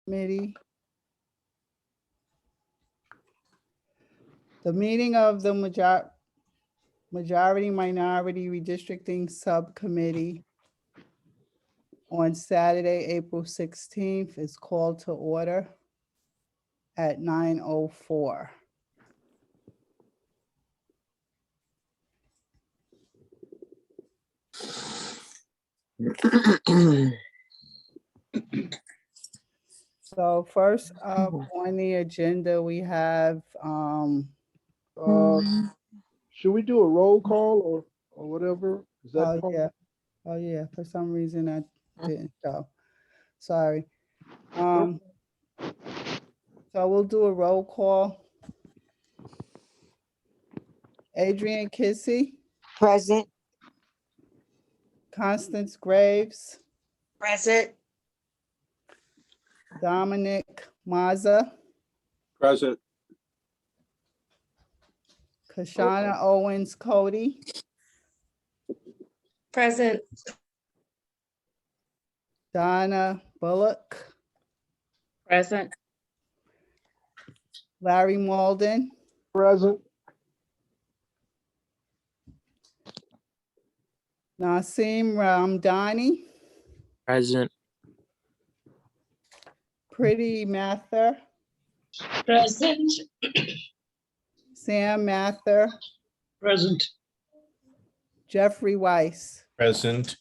Subcommittee. The meeting of the Majority Minority Redistricting Subcommittee on Saturday, April 16th is called to order at 9:04. So first up on the agenda, we have, Should we do a roll call or whatever? Is that oh part? yeah, oh yeah, for some reason I didn't show. Sorry. So we'll do a roll call. Adrian Kissy, Present. Constance Graves, Present. Dominic Mazza, Present. Kashana Owens Cody, Present. Donna Bullock, Present. Larry Malden, Present. Naseem Ramdani, Present. Pretty Mather, Present. Sam Mather, Present. Jeffrey Weiss. Present.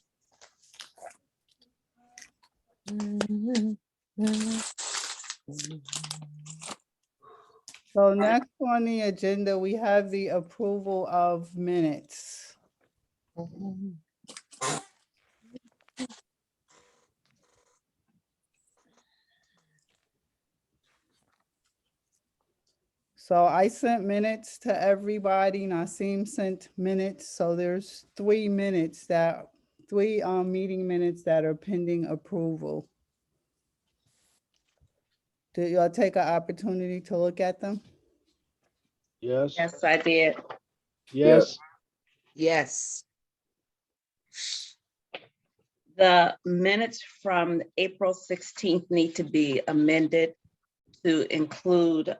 So next on the agenda, we have the approval of minutes. So I sent minutes to everybody. Naseem sent minutes. So there's three meeting minutes that are pending approval. Did y'all take an opportunity to look at them? Yes. Yes, I did. Yes. Yes. The minutes from April 16th need to be amended to include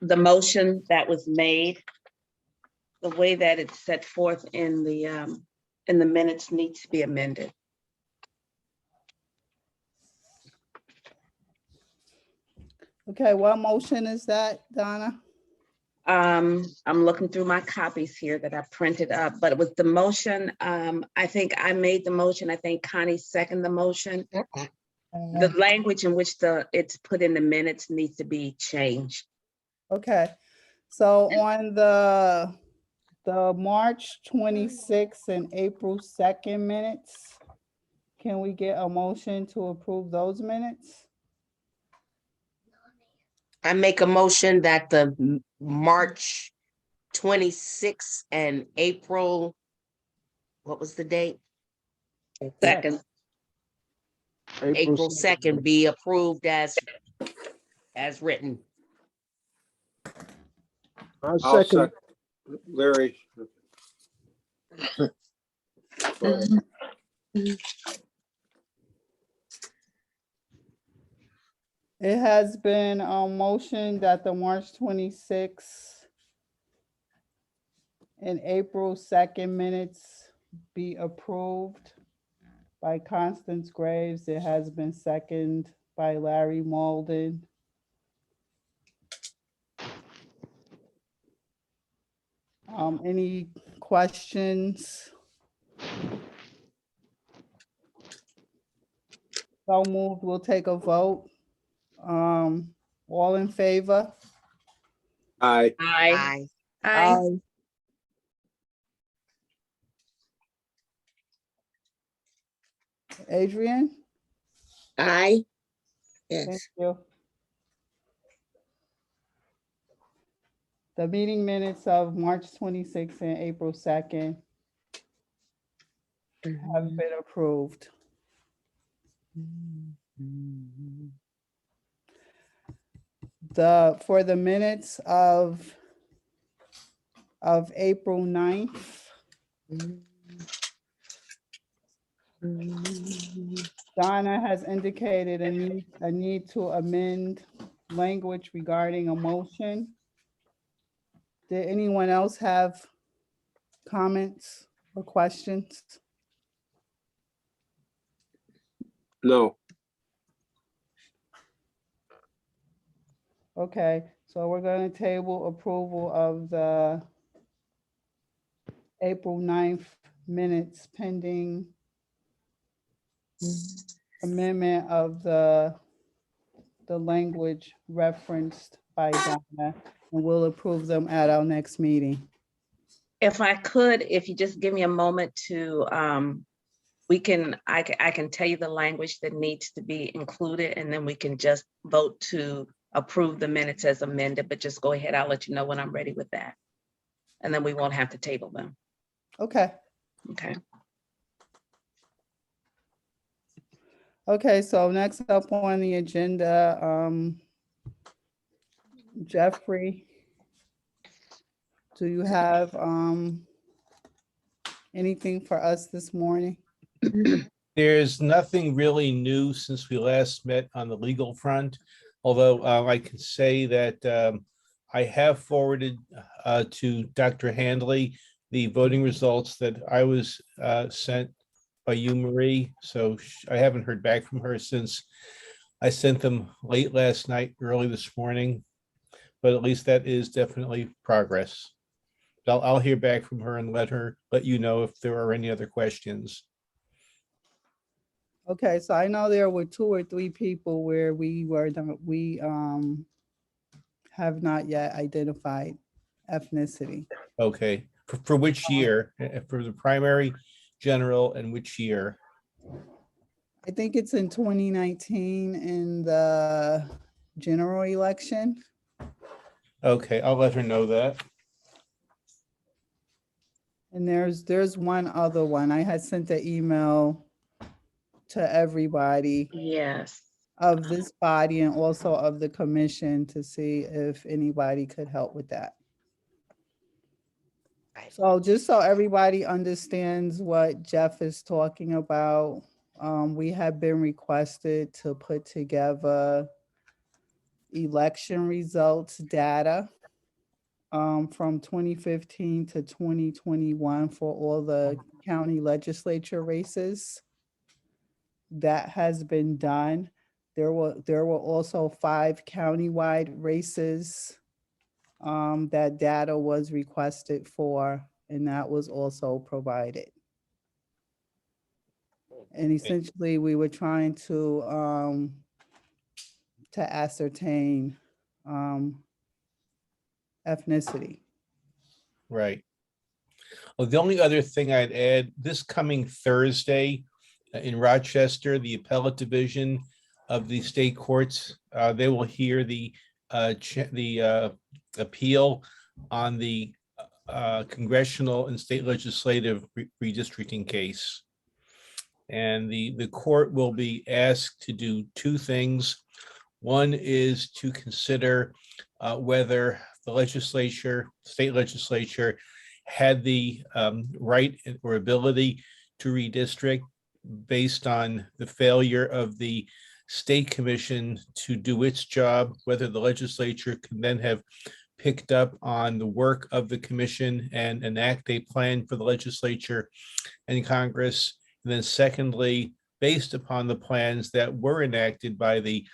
the motion that was made. The way that it's set forth in the minutes needs to be amended. Okay, what motion is that, Donna? I'm looking through my copies here that I printed up, but it was the motion. I think I made the motion. I think Connie seconded the motion. The language in which it's put in the minutes needs to be changed. Okay, so on the March 26th and April 2nd minutes, can we get a motion to approve those minutes? I make a motion that the March 26th and April, what was the date? Second. April 2nd be approved as written. I'll I'll second. Larry. It has been motioned that the March 26th and April 2nd minutes be approved by Constance Graves. It has been seconded by Larry Malden. Any questions? So moved, we'll take a vote. All in favor? Aye. Aye. Aye. Adrian? Aye. Thank Yes. you. The meeting minutes of March 26th and April 2nd have been approved. For the minutes of April 9th, Donna has indicated a need to amend language regarding a motion. Did anyone else have comments or questions? No. Okay, so we're going to table approval of the April 9th minutes pending amendment of the language referenced by Donna, and we'll approve them at our next meeting. If I could, if you just give me a moment to, I can tell you the language that needs to be included, and then we can just vote to approve the minutes as amended, but just go ahead. I'll let you know when I'm ready with that. And then we won't have to table them. Okay. Okay. Okay, so next up on the agenda, Jeffrey, do you have anything for us this morning? There's nothing really new since we last met on the legal front, although I can say that I have forwarded to Dr. Handley the voting results that I was sent by you, Marie. So I haven't heard back from her since I sent them late last night, early this morning, but at least that is definitely progress. I'll hear back from her and let you know if there are any other questions. Okay, so I know there were 2 or 3 people where we have not yet identified ethnicity. Okay, for which year? For the primary, general, and which year? I think it's in 2019 in the general election. Okay, I'll let her know that. And there's one other one. I had sent an email to everybody Yes. of this body and also of the commission to see if anybody could help with that. Right. So just so everybody understands what Jeff is talking about, we have been requested to put together election results data from 2015 to 2021 for all the county legislature races. That has been done. There were also 5 countywide races that data was requested for, and that was also provided. And essentially, we were trying to ascertain ethnicity. Right. Well, the only other thing I'd add, this coming Thursday in Rochester, the appellate division of the state courts, they will hear the appeal on the congressional and state legislative redistricting case. And the court will be asked to do 2 things. One is to consider whether the legislature, state legislature, had the right or ability to redistrict based on the failure of the state commission to do its job, whether the legislature can then have picked up on the work of the commission and enact a plan for the legislature and Congress. And then secondly, based upon the plans that were enacted by the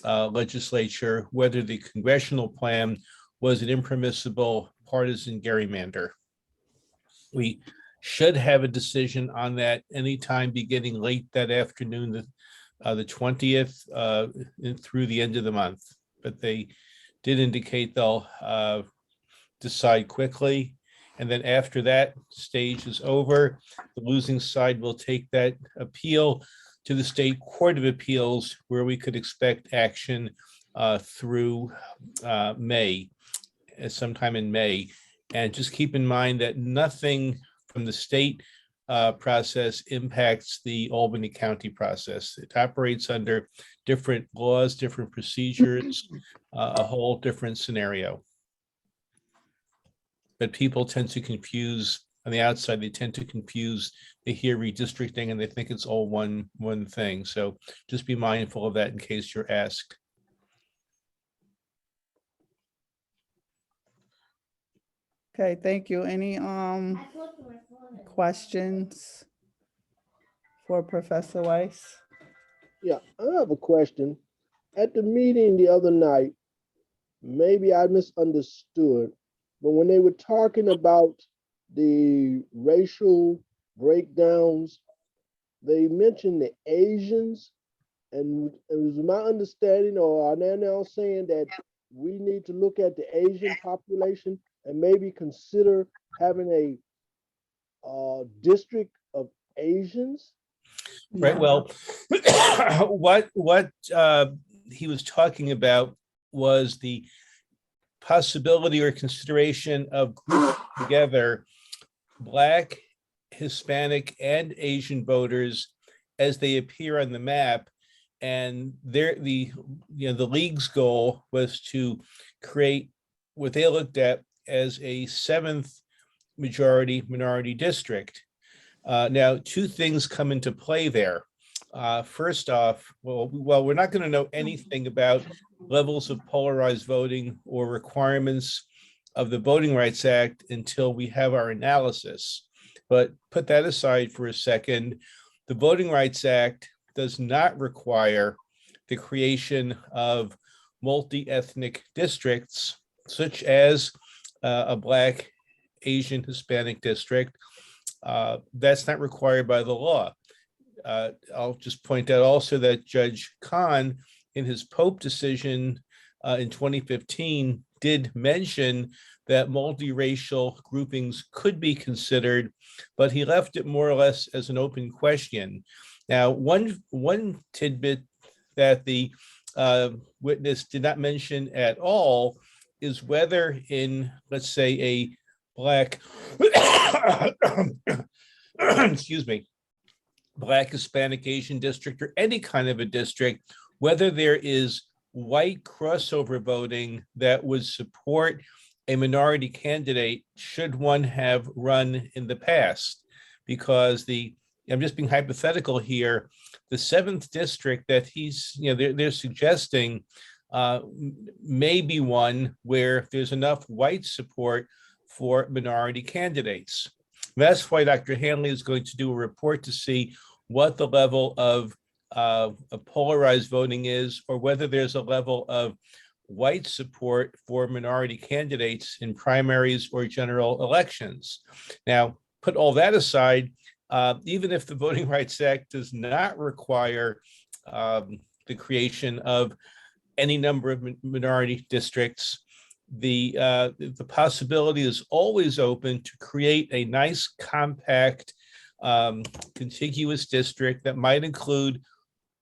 legislature, whether the congressional plan was an impermissible partisan gerrymander. We should have a decision on that anytime beginning late that afternoon, the 20th through the end of the month. But they did indicate they'll decide quickly. And then after that stage is over, the losing side will take that appeal to the State Court of Appeals, where we could expect action through May, sometime in May. And just keep in mind that nothing from the state process impacts the Albany County process. It operates under different laws, different procedures, a whole different scenario. But people tend to confuse on the outside, they tend to confuse, they hear redistricting and they think it's all one thing. So just be mindful of that in case you're asked. Okay, thank you. Any questions for Professor Weiss? Yeah, I have a question. At the meeting the other night, maybe I misunderstood, but when they were talking about the racial breakdowns, they mentioned the Asians, and it was my understanding, or are they now saying that we need to look at the Asian population and maybe consider having a district of Asians? Right. Well, what he was talking about was the possibility or consideration of grouping together Black, Hispanic, and Asian voters as they appear on the map. And the league's goal was to create what they looked at as a 7th majority minority district. Now, two things come into play there. First off, well, we're not going to know anything about levels of polarized voting or requirements of the Voting Rights Act until we have our analysis. But put that aside for a second. The Voting Rights Act does not require the creation of multi-ethnic districts, such as a Black, Asian, Hispanic district. That's not required by the law. I'll just point out also that Judge Kahn, in his Pope decision in 2015, did mention that multiracial groupings could be considered, but he left it more or less as an open question. Now, one tidbit that the witness did not mention at all is whether in, let's say, a Black, excuse me, Black, Hispanic, Asian district, or any kind of a district, whether there is white crossover voting that would support a minority candidate should one have run in the past. Because I'm just being hypothetical here, the 7th district that they're suggesting may be one where there's enough white support for minority candidates. That's why Dr. Hanley is going to do a report to see what the level of polarized voting is, or whether there's a level of white support for minority candidates in primaries or general elections. Now, put all that aside, even if the Voting Rights Act does not require the creation of any number of minority districts, the possibility is always open to create a nice, compact, contiguous district that might include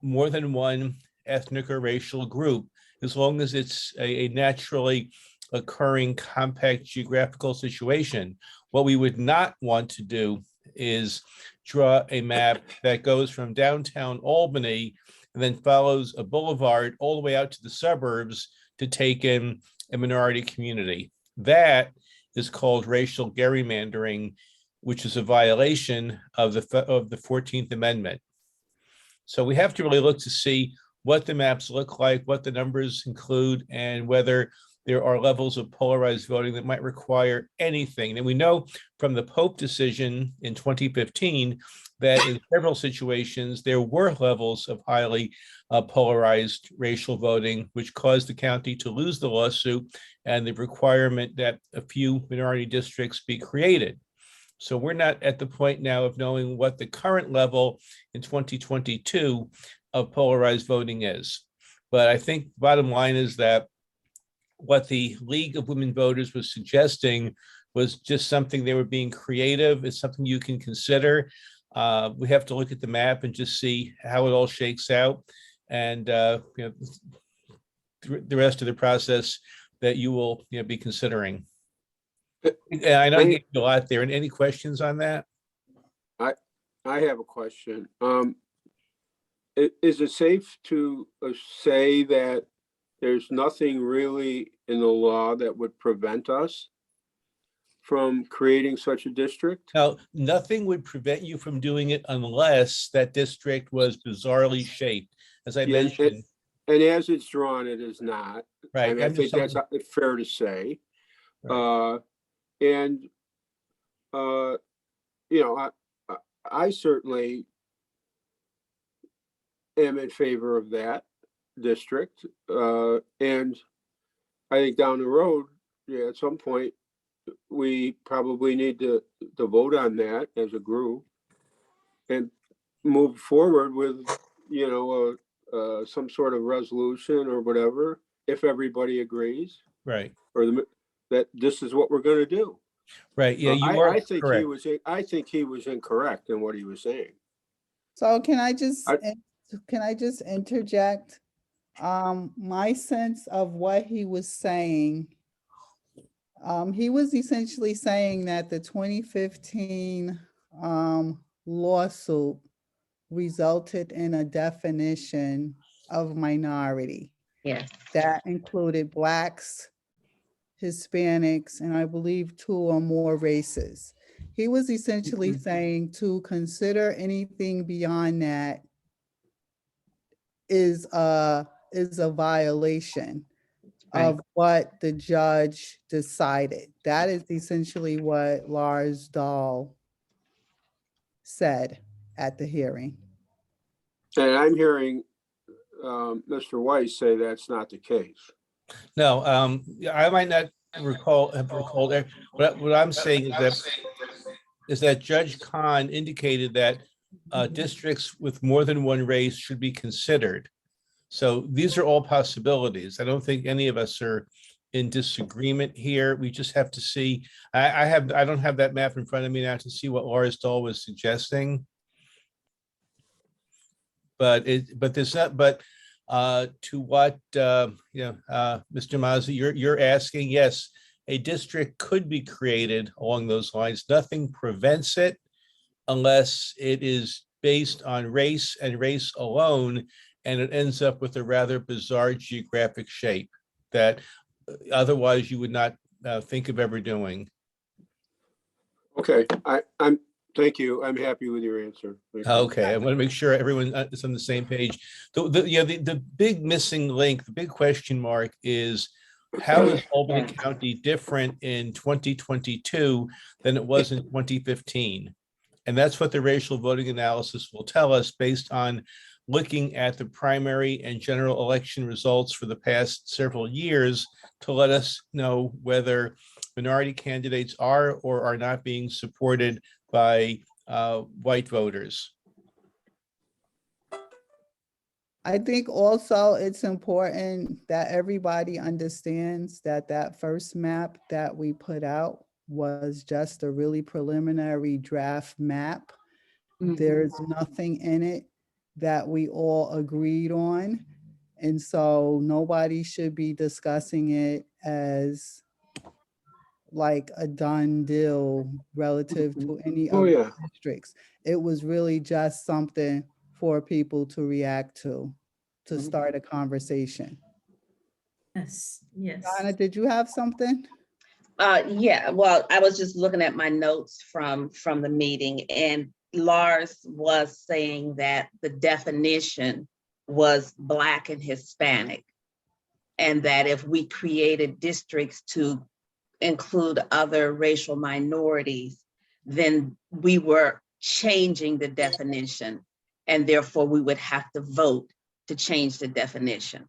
more than one ethnic or racial group, as long as it's a naturally occurring compact geographical situation. What we would not want to do is draw a map that goes from downtown Albany and then follows a boulevard all the way out to the suburbs to take in a minority community. That is called racial gerrymandering, which is a violation of the 14th Amendment. So we have to really look to see what the maps look like, what the numbers include, and whether there are levels of polarized voting that might require anything. And we know from the Pope decision in 2015 that in several situations, there were levels of highly polarized racial voting, which caused the county to lose the lawsuit and the requirement that a few minority districts be created. So we're not at the point now of knowing what the current level in 2022 of polarized voting is. But I think bottom line is that what the League of Women Voters was suggesting was just something they were being creative. It's something you can consider. We have to look at the map and just see how it all shakes out. And the rest of the process that you will be considering. I know you gave a lot there. And any questions on that? I have a question. Is it safe to say that there's nothing really in the law that would prevent us from creating such a district? Now, nothing would prevent you from doing it unless that district was bizarrely shaped. As I Yeah, mentioned, and as it's drawn, it is not. I right? mean, I I'm think just that's saying, fair to say. right. And, you know, I certainly am in favor of that district. And I think down the road, yeah, at some point, we probably need to vote on that as a group and move forward with, you know, some sort of resolution or whatever, if everybody agrees, Right, or that this is what we're gonna do. right. Yeah, you are I think correct. I think he was incorrect in what he was saying. So can I just, I- can I just interject? My sense of what he was saying, he was essentially saying that the 2015 lawsuit resulted in a definition of minority Yes. that included Blacks, Hispanics, and I believe 2 or more races. He was essentially saying to consider anything beyond that is a violation of what the judge decided. That is essentially what Lars Dahl said at the hearing. And I'm hearing Mr. Weiss say that's not the case. No, I might not have recalled it. What I'm saying is that Judge Khan indicated that districts with more than one race should be considered. So these are all possibilities. I don't think any of us are in disagreement here. We just have to see. I don't have that map in front of me now to see what Lars Dahl was suggesting. But there's not. But to what Mr. Mazzi, you're asking, yes, a district could be created along those lines. Nothing prevents it unless it is based on race and race alone, and it ends up with a rather bizarre geographic shape that otherwise you would not think of ever doing. Okay, thank you. I'm happy with your answer. Thank you. Okay, I want to make sure everyone is on the same page. The big missing link, the big question mark is, how is Albany County different in 2022 than it was in 2015? And that's what the racial voting analysis will tell us based on looking at the primary and general election results for the past several years to let us know whether minority candidates are or are not being supported by white voters. I think also it's important that everybody understands that that first map that we put out was just a really preliminary draft map. There's nothing in it that we all agreed on. And so nobody should be discussing it as like a done deal relative to any Oh, of yeah. the districts. It was really just something for people to react to start a conversation. Yes, yes. Donna, did you have something? Yeah, well, I was just looking at my notes from the meeting, and Lars was saying that the definition was Black and Hispanic, and that if we created districts to include other racial minorities, then we were changing the definition, and therefore we would have to vote to change the definition.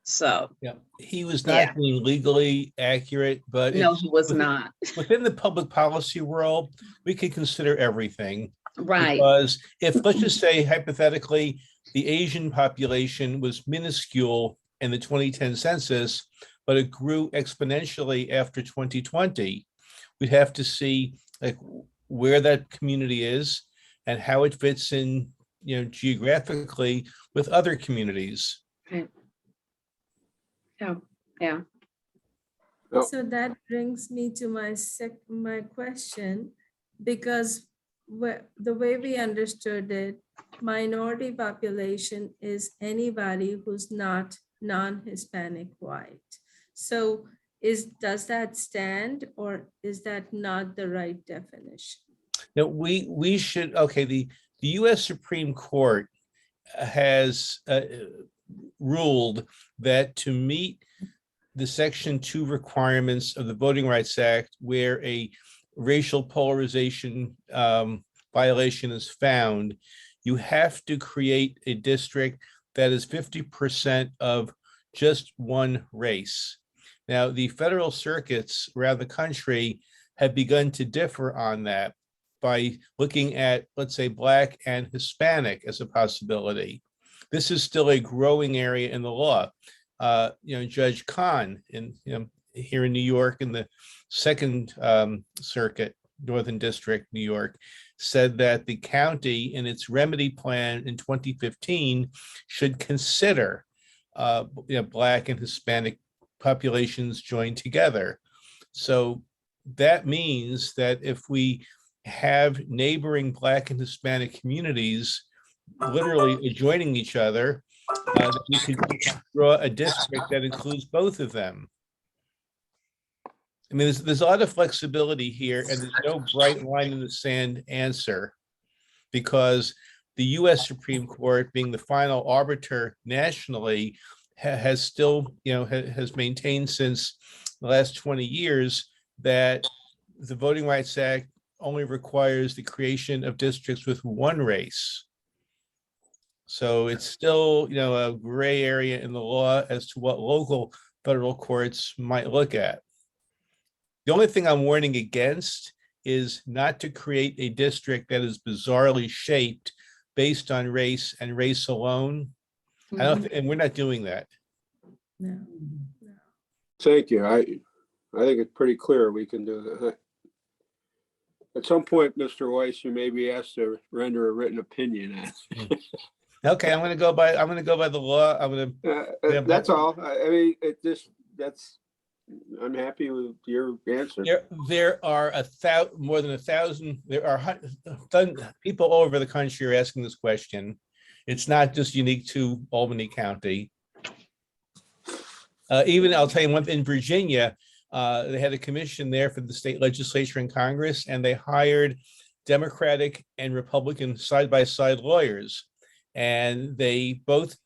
So, Yeah, he was not being legally accurate, but no, he was not. Within the public policy world, we could consider everything. Right. Because if, let's just say hypothetically, the Asian population was minuscule in the 2010 census, but it grew exponentially after 2020, we'd have to see like where that community is and how it fits in, geographically with other communities. Right. Yeah. Oh. So that brings me to my question, because the way we understood it, minority population is anybody who's not non-Hispanic white. So does that stand, or is that not the right definition? Now, we should, okay, the US Supreme Court has ruled that to meet the Section 2 requirements of the Voting Rights Act, where a racial polarization violation is found, you have to create a district that is 50% of just one race. Now, the federal circuits around the country have begun to differ on that by looking at, let's say, Black and Hispanic as a possibility. This is still a growing area in the law. Judge Kahn here in New York in the Second Circuit, Northern District, New York, said that the county in its remedy plan in 2015 should consider Black and Hispanic populations joined together. So that means that if we have neighboring Black and Hispanic communities literally adjoining each other, we could draw a district that includes both of them. I mean, there's a lot of flexibility here, and there's no bright line in the sand answer, because the US Supreme Court, being the final arbiter nationally, has still, has maintained since the last 20 years that the Voting Rights Act only requires the creation of districts with one race. So it's still, a gray area in the law as to what local federal courts might look at. The only thing I'm warning against is not to create a district that is bizarrely shaped based on race and race alone. And we're not doing that. No. Thank you. I think it's pretty clear we can do that. At some point, Mr. Weiss, you may be asked to render a written opinion. Okay, I'm going to go by the law. I'm going to. That's all. I mean, I'm happy with your answer. There are more than 1,000. There are people all over the country are asking this question. It's not just unique to Albany County. Even I'll tell you one thing, in Virginia, they had a commission there for the state legislature and Congress, and they hired Democratic and Republican side-by-side lawyers, and they both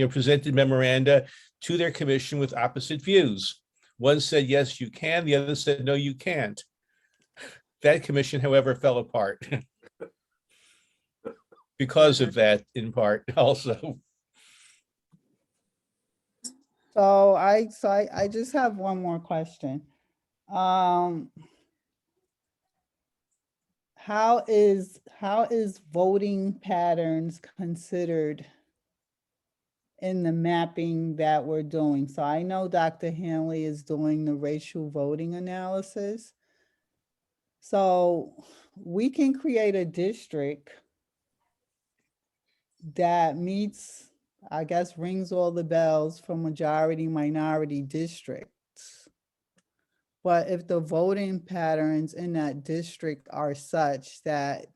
presented memoranda to their commission with opposite views. One said, yes, you can. The other said, no, you can't. That commission, however, fell apart because of that, in part, also. So I just have one more question. How is voting patterns considered in the mapping that we're doing? So I know Dr. Hanley is doing the racial voting analysis. So we can create a district that meets, I guess, rings all the bells for majority minority districts. But if the voting patterns in that district are such that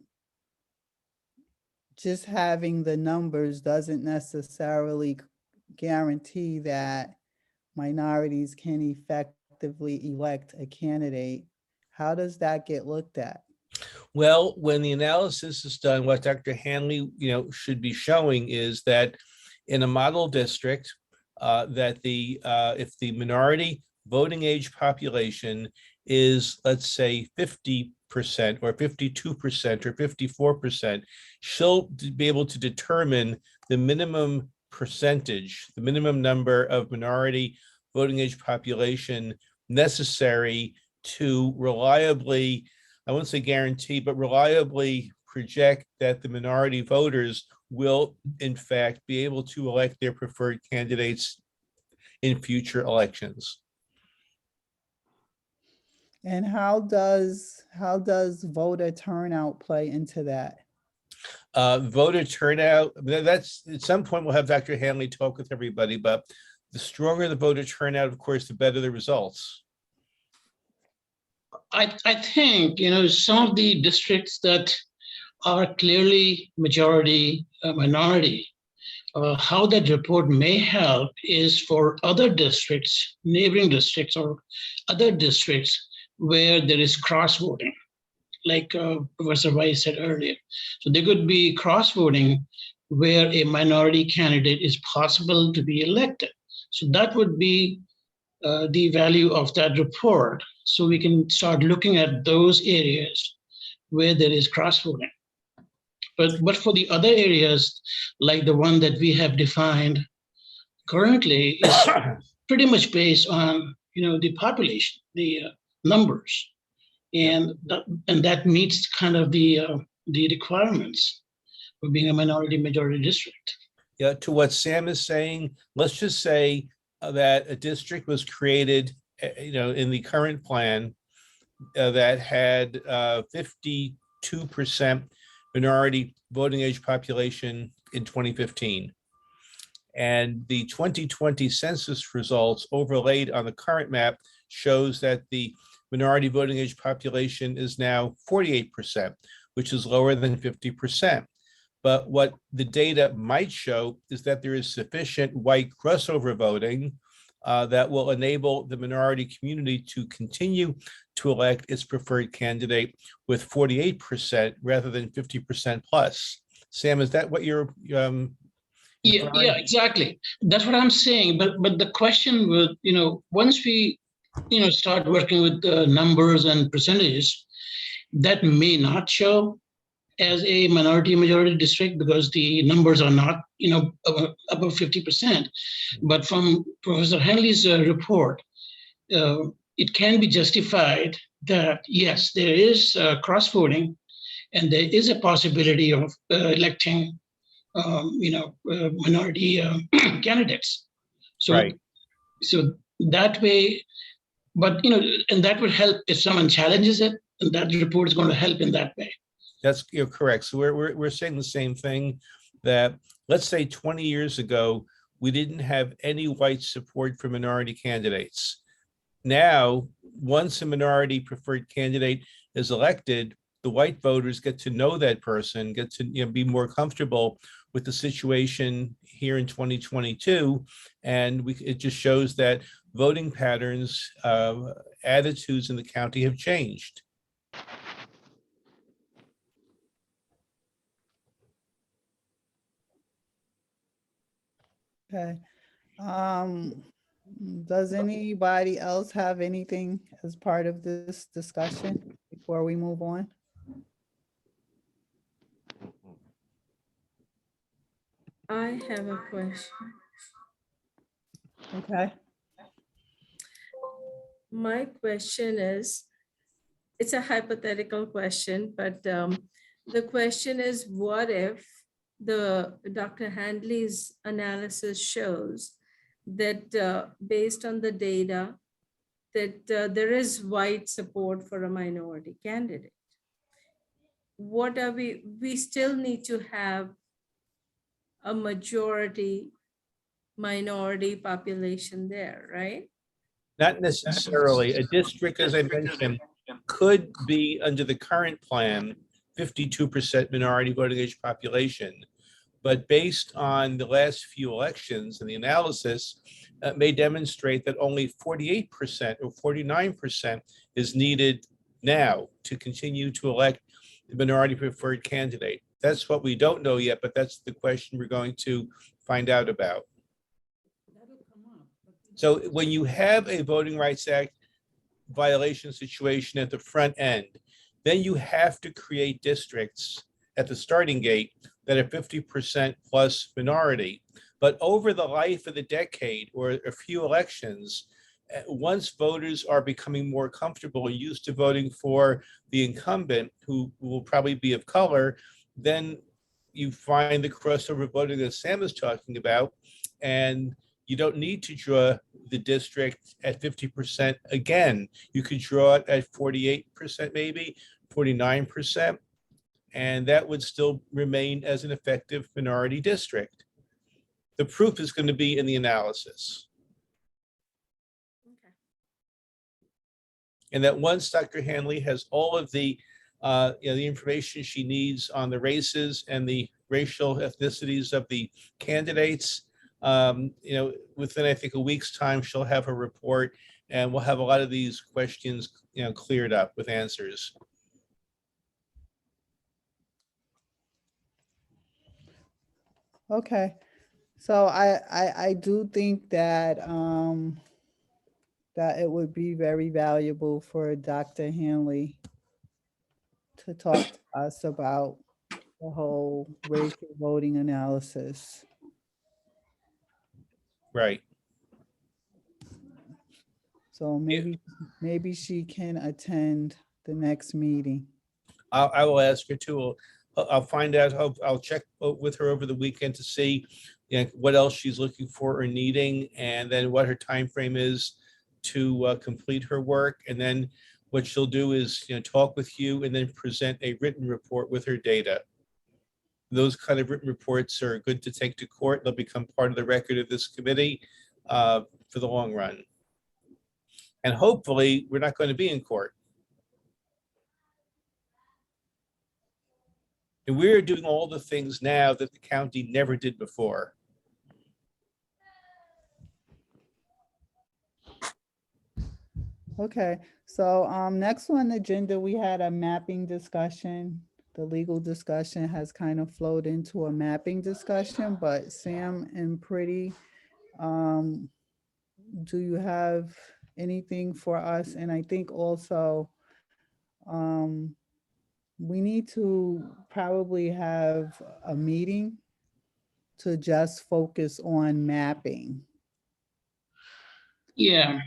just having the numbers doesn't necessarily guarantee that minorities can effectively elect a candidate, how does that get looked at? Well, when the analysis is done, what Dr. Hanley, should be showing is that in a model district, that if the minority voting age population is, let's say, 50% or 52% or 54%, she'll be able to determine the minimum percentage, the minimum number of minority voting age population necessary to reliably, I won't say guarantee, but reliably project that the minority voters will, in fact, be able to elect their preferred candidates in future elections. And how does voter turnout play into that? Voter turnout, that's at some point we'll have Dr. Hanley talk with everybody, but the stronger the voter turnout, of course, the better the results. I think, some of the districts that are clearly majority minority, how that report may help is for other districts, neighboring districts, or other districts where there is cross voting, like Professor Weiss said earlier. So there could be cross voting where a minority candidate is possible to be elected. So that would be the value of that report. So we can start looking at those areas where there is cross voting. But for the other areas, like the one that we have defined currently, is pretty much based on the population, the numbers, and that meets kind of the requirements for being a minority majority district. Yeah, to what Sam is saying, let's just say that a district was created, in the current plan that had 52% minority voting age population in 2015. And the 2020 census results overlaid on the current map shows that the minority voting age population is now 48%, which is lower than 50%. But what the data might show is that there is sufficient white crossover voting that will enable the minority community to continue to elect its preferred candidate with 48% rather than 50% plus. Sam, is that what you're Yeah, exactly. That's what I'm saying. But the question would, once we, start working with the numbers and percentages, that may not show as a minority majority district because the numbers are not, above 50%. But from Professor Henley's report, it can be justified that yes, there is cross-voting, and there is a possibility of electing minority candidates. So, right. So that way, but and that would help if someone challenges it, and that report is going to help in that way. You're correct. So we're saying the same thing, that let's say 20 years ago, we didn't have any white support for minority candidates. Now, once a minority preferred candidate is elected, the white voters get to know that person, get to be more comfortable with the situation here in 2022. And it just shows that voting patterns, attitudes in the county have changed. Okay. Does anybody else have anything as part of this discussion before we move on? I have a question. Okay. My question is, it's a hypothetical question, but the question is, what if Dr. Handley's analysis shows that based on the data, that there is wide support for a minority candidate? What are we still need to have a majority minority population there, right? Not necessarily. A district, as I mentioned, could be under the current plan, 52% minority voting age population. But based on the last few elections and the analysis, may demonstrate that only 48% or 49% is needed now to continue to elect the minority preferred candidate. That's what we don't know yet, but that's the question we're going to find out about. So when you have a Voting Rights Act violation situation at the front end, then you have to create districts at the starting gate that are 50% plus minority. But over the life of the decade or a few elections, once voters are becoming more comfortable and used to voting for the incumbent, who will probably be of color, then you find the crossover voting that Sam is talking about, and you don't need to draw the district at 50% again. You could draw it at 48%, maybe 49%, and that would still remain as an effective minority district. The proof is going to be in the analysis. Okay. And that once Dr. Hanley has all of the the information she needs on the races and the racial ethnicities of the candidates. Within, I think, a week's time, she'll have her report, and we'll have a lot of these questions, cleared up with answers. Okay, so I do think that that it would be very valuable for Dr. Hanley to talk to us about the whole racial voting analysis. Right. So maybe she can attend the next meeting. I will ask her to. I'll find out. I'll check with her over the weekend to see, what else she's looking for or needing, and then what her time frame is to complete her work. And then what she'll do is, talk with you and then present a written report with her data. Those kind of written reports are good to take to court. They'll become part of the record of this committee for the long run. And hopefully, we're not going to be in court. And we're doing all the things now that the county never did before. Okay, so next on the agenda, we had a mapping discussion. The legal discussion has kind of flowed into a mapping discussion, but Sam and Pretty, do you have anything for us? And I think also we need to probably have a meeting to just focus on mapping. Yeah,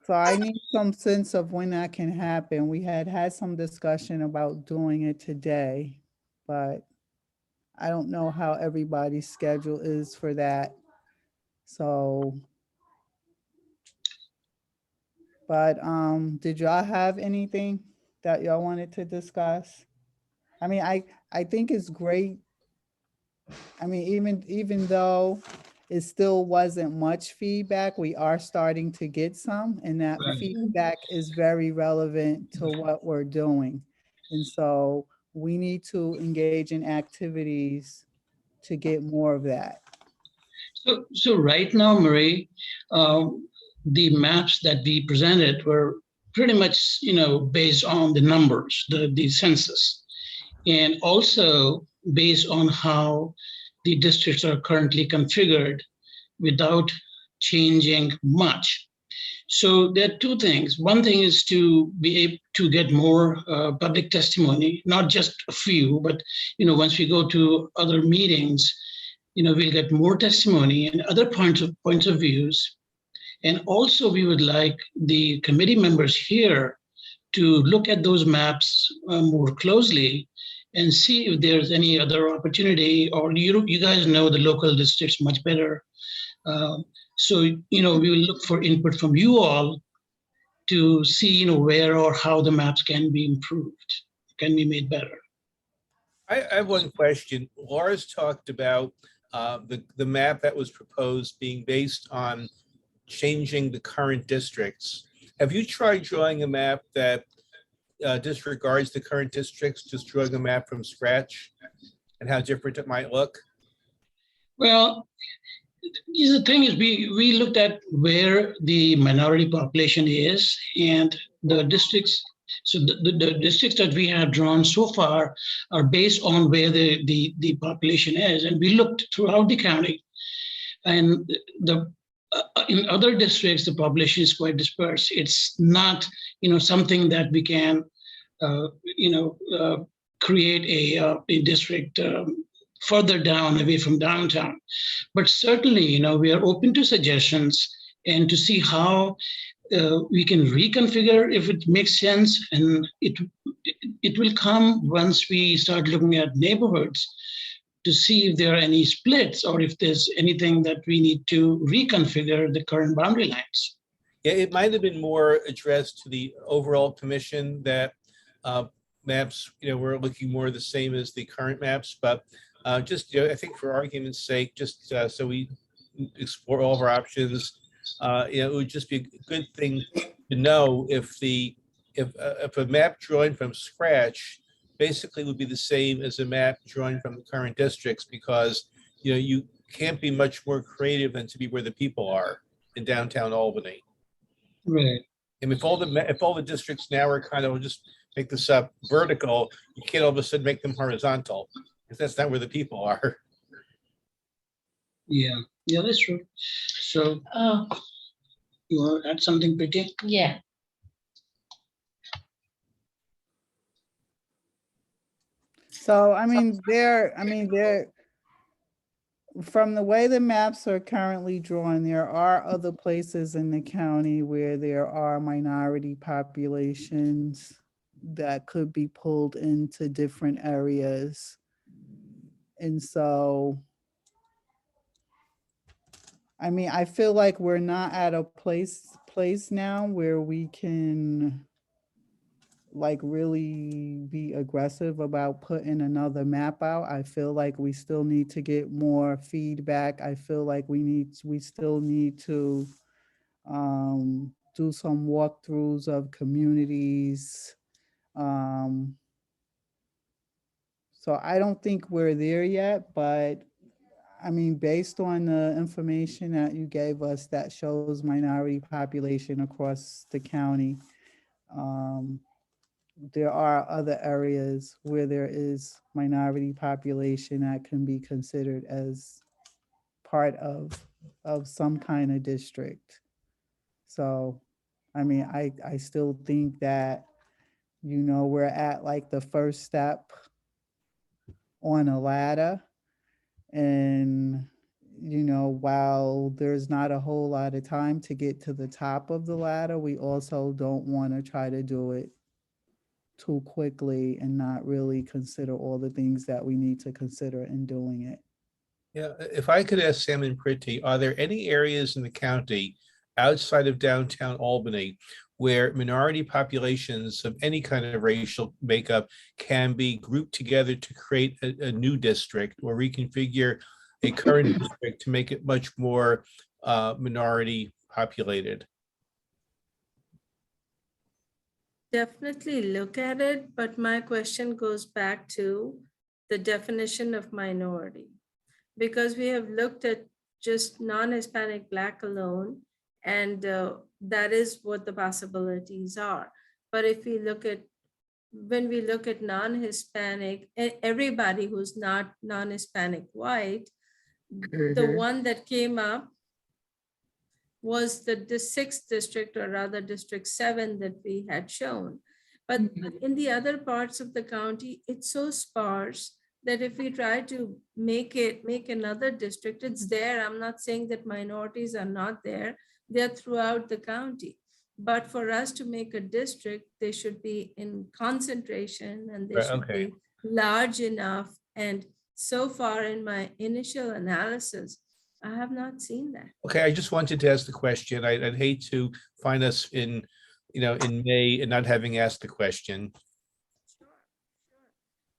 So I need some sense of when that can happen. We had some discussion about doing it today, but I don't know how everybody's schedule is for that. So, but did y'all have anything that y'all wanted to discuss? I mean, I think it's great. I mean, even though it still wasn't much feedback, we are starting to get some, and that Right. feedback is very relevant to what we're doing. And so we need to engage in activities to get more of that. So right now, Marie, the maps that we presented were pretty much, based on the numbers, the census, and also based on how the districts are currently configured without changing much. So there are two things. One thing is to be able to get more public testimony, not just a few, but once we go to other meetings, we'll get more testimony and other points of views. And also we would like the committee members here to look at those maps more closely and see if there's any other opportunity, or you guys know the local districts much better. So, we will look for input from you all to see, where or how the maps can be improved, can be made better. I have one question. Laura's talked about the map that was proposed being based on changing the current districts. Have you tried drawing a map that disregards the current districts, just drawing a map from scratch, and how different it might look? Well, the thing is, we looked at where the minority population is and the districts. So the districts that we have drawn so far are based on where the population is. And we looked throughout the county, and in other districts, the population is quite dispersed. It's not, something that we can, create a district further down away from downtown. But certainly, we are open to suggestions and to see how we can reconfigure if it makes sense. And it will come once we start looking at neighborhoods to see if there are any splits or if there's anything that we need to reconfigure the current boundary lines. Yeah, it might have been more addressed to the overall commission that maps, were looking more the same as the current maps, but just, I think for argument's sake, just so we explore all of our options, it would just be a good thing to know if a map drawn from scratch basically would be the same as a map drawn from the current districts, because, you know, you can't be much more creative than to be where the people are in downtown Albany. Right. And if all the districts now are kind of, just make this up, vertical, you can't all of a sudden make them horizontal, because that's not where the people are. Yeah, yeah, that's true. So, you want to add something, Pretty? Yeah. So, I mean, from the way the maps are currently drawn, there are other places in the county where there are minority populations that could be pulled into different areas. And so, I mean, I feel like we're not at a place now where we can like really be aggressive about putting another map out. I feel like we still need to get more feedback. I feel like we still need to do some walkthroughs of communities. So I don't think we're there yet, but I mean, based on the information that you gave us that shows minority population across the county, there are other areas where there is minority population that can be considered as part of some kind of district. So, I mean, I still think that, you know, we're at like the first step on a ladder. And, you know, while there's not a whole lot of time to get to the top of the ladder, we also don't want to try to do it too quickly and not really consider all the things that we need to consider in doing it. Yeah, if I could ask Sam and Pretty, are there any areas in the county outside of downtown Albany where minority populations of any kind of racial makeup can be grouped together to create a new district or reconfigure a current district to make it much more minority populated? Definitely look at it, but my question goes back to the definition of minority. Because we have looked at just non-Hispanic Black alone, and that is what the possibilities are. But if we look at, when we look at non-Hispanic, everybody who's not non-Hispanic white, the one that came up was the 6th district, or rather District 7 that we had shown. But in the other parts of the county, it's so sparse that if we try to make another district, it's there. I'm not saying that minorities are not there. They're throughout the county. But for us to make a district, they should be in concentration and they Right, should okay. be large enough. And so far in my initial analysis, I have not seen that. Okay, I just wanted to ask the question. I'd hate to find us in, you know, in May and not having asked the question.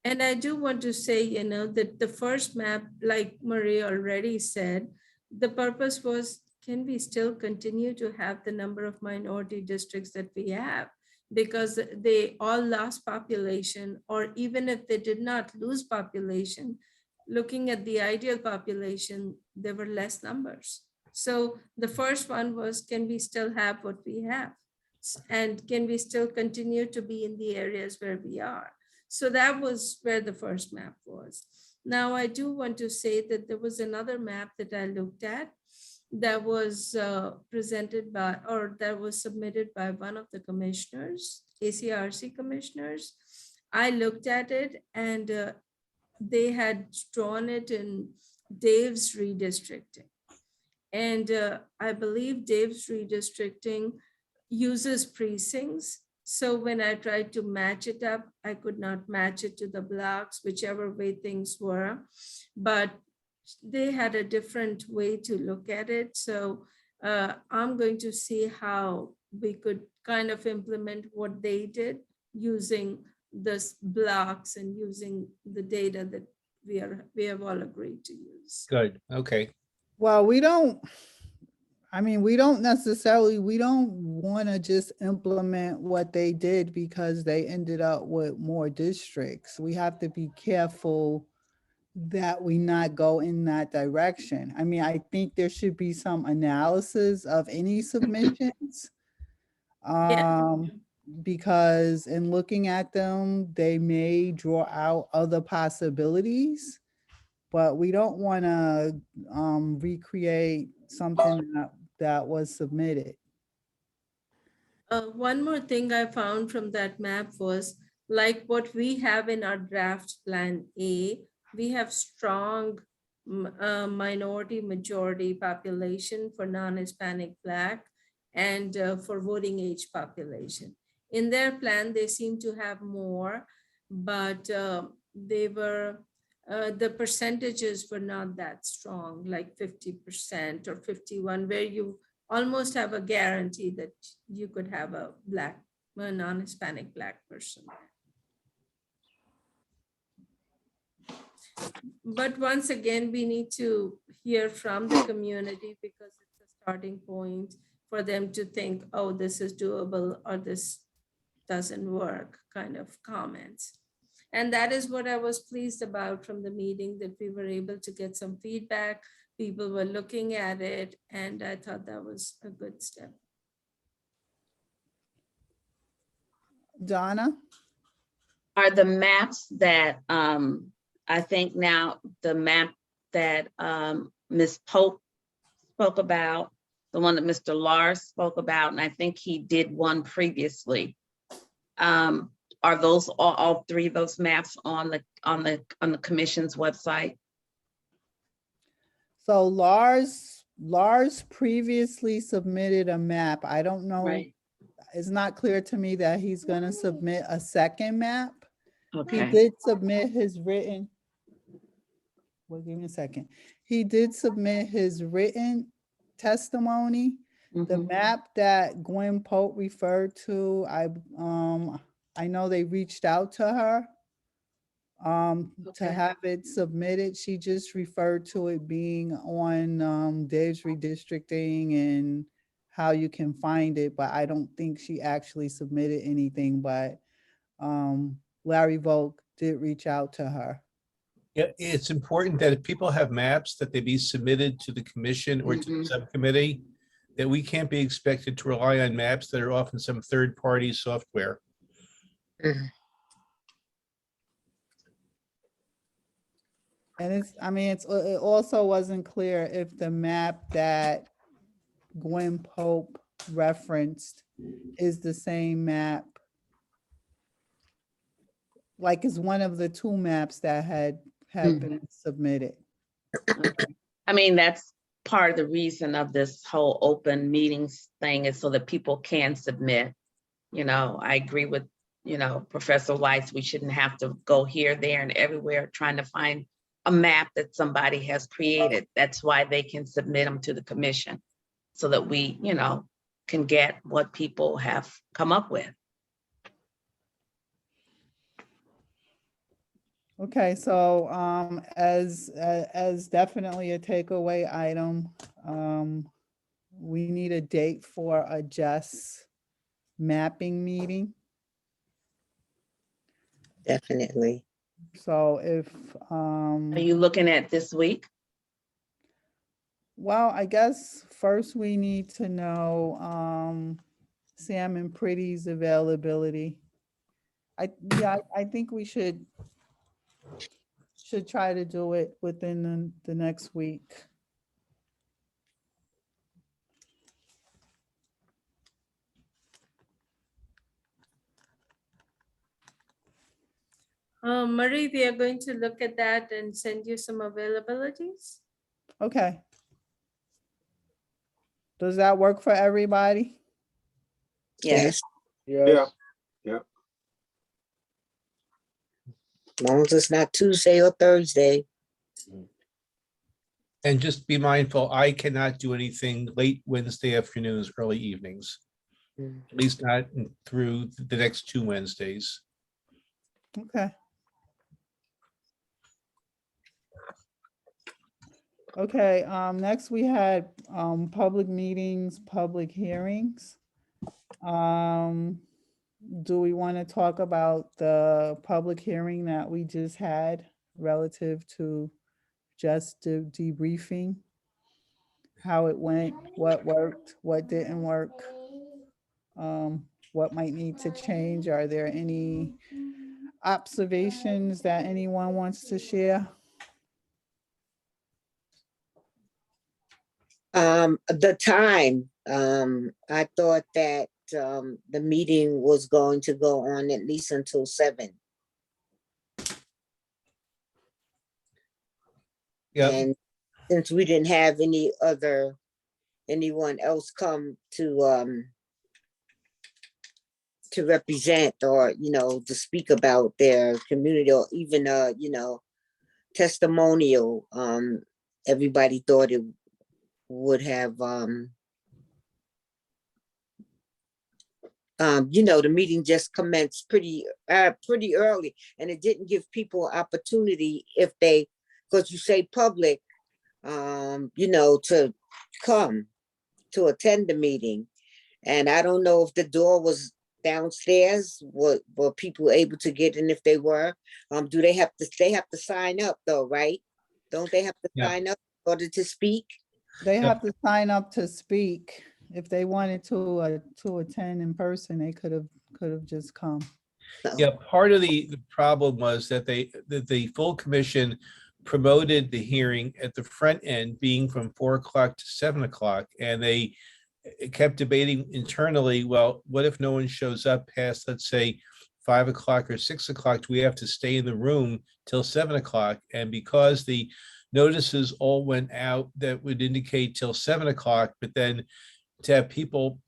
And I do want to say, you know, that the first map, like Marie already said, the purpose was, can we still continue to have the number of minority districts that we have? Because they all lost population, or even if they did not lose population, looking at the ideal population, there were less numbers. So the first one was, can we still have what we have? And can we still continue to be in the areas where we are? So that was where the first map was. Now, I do want to say that there was another map that I looked at that was presented by, or that was submitted by one of the commissioners, ACRC commissioners. I looked at it, and they had drawn it in Dave's redistricting. And I believe Dave's redistricting uses precincts. So when I tried to match it up, I could not match it to the blocks, whichever way things were. But they had a different way to look at it. So I'm going to see how we could kind of implement what they did using this blocks and using the data that we have all agreed to use. Good, okay. Well, we don't, I mean, we don't want to just implement what they did because they ended up with more districts. We have to be careful that we not go in that direction. I mean, I think there should be some analysis of any submissions. Yeah. Because in looking at them, they may draw out other possibilities, but we don't want to recreate something that was submitted. One more thing I found from that map was like what we have in our draft plan A, we have strong minority majority population for non-Hispanic Black and for voting age population. In their plan, they seem to have more, but the percentages were not that strong, like 50% or 51, where you almost have a guarantee that you could have a non-Hispanic Black person. But once again, we need to hear from the community because it's a starting point for them to think, oh, this is doable or this doesn't work kind of comments. And that is what I was pleased about from the meeting, that we were able to get some feedback. People were looking at it, and I thought that was a good step. Donna? Are the maps that, I think now the map that Ms. Pope spoke about, the one that Mr. Lars spoke about, and I think he did one previously. Are those all three of those maps on the commission's website? So Lars previously submitted a map. I don't know. Right. It's not clear to me that he's gonna submit a second map. He Okay. did submit his written. Well, give me a second. He did submit his written testimony. The Mhm. map that Gwen Pope referred to, I know they reached out to her to Okay. have it submitted. She just referred to it being on Dave's redistricting and how you can find it, but I don't think she actually submitted anything, but Larry Volk did reach out to her. Yeah, it's important that if people have maps, that they be submitted to the commission or to the Mhm. subcommittee, that we can't be expected to rely on maps that are often some third-party software. And it also wasn't clear if the map that Gwen Pope referenced is the same map. Like it's one of the two maps that had been submitted. Okay. I mean, that's part of the reason of this whole open meetings thing, is so that people can submit. You know, I agree with, Professor Weiss, we shouldn't have to go here, there, and everywhere trying to find a map that somebody has created. That's why they can submit them to the commission, so that we, can get what people have come up with. Okay, so as definitely a takeaway item, we need a date for a just mapping meeting. Definitely. So if Are you looking at this week? well, I guess first we need to know Sam and Pretty's availability. I think we should try to do it within the next week. Marie, we are going to look at that and send you some availabilities. Okay. Does that work for everybody? Yes. Yes. As long as it's not Tuesday or Thursday. And just be mindful, I cannot do anything late Wednesday afternoons, early evenings, at least not through the next 2 Wednesdays. Okay. Okay, next we had, public meetings, public hearings. Do we want to talk about the public hearing that we just had relative to just the debriefing? How it went, what worked, what didn't work? What might need to change? Are there any observations that anyone wants to share? The time, I thought that, the meeting was going to go on at least until 7. Yeah, And since we didn't have anyone else come to represent or, to speak about their community or even, testimonial, everybody thought it would have, the meeting just commenced pretty early, and it didn't give people opportunity if they, because you say public, to come to attend the meeting. And I don't know if the door was downstairs, were people able to get in if they were? They have to sign up though, right? Don't they have to Yeah. sign up in order to speak? They Yep. have to sign up to speak. If they wanted to attend in person, they could have just come. yeah. Part of the problem was that the full commission promoted the hearing at the front end being from 4 o'clock to 7 o'clock. And they kept debating internally, well, what if no one shows up past, let's say, 5 o'clock or 6 o'clock? Do we have to stay in the room till 7 o'clock? And because the notices all went out that would indicate till 7 o'clock, but then to have people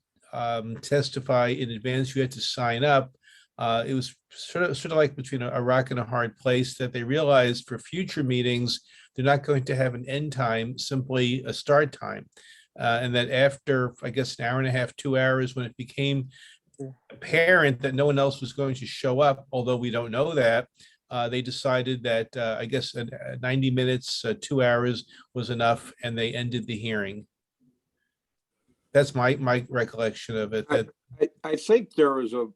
testify in advance, you had to sign up. It was sort of like between a rock and a hard place, that they realized for future meetings, they're not going to have an end time, simply a start time. And that after, I guess, an hour and a half, 2 hours, when it became apparent that no one else was going to show up, although we don't know that, they decided that, I guess, 90 minutes, 2 hours was enough, and they ended the hearing. That's my recollection of it. That I think there was a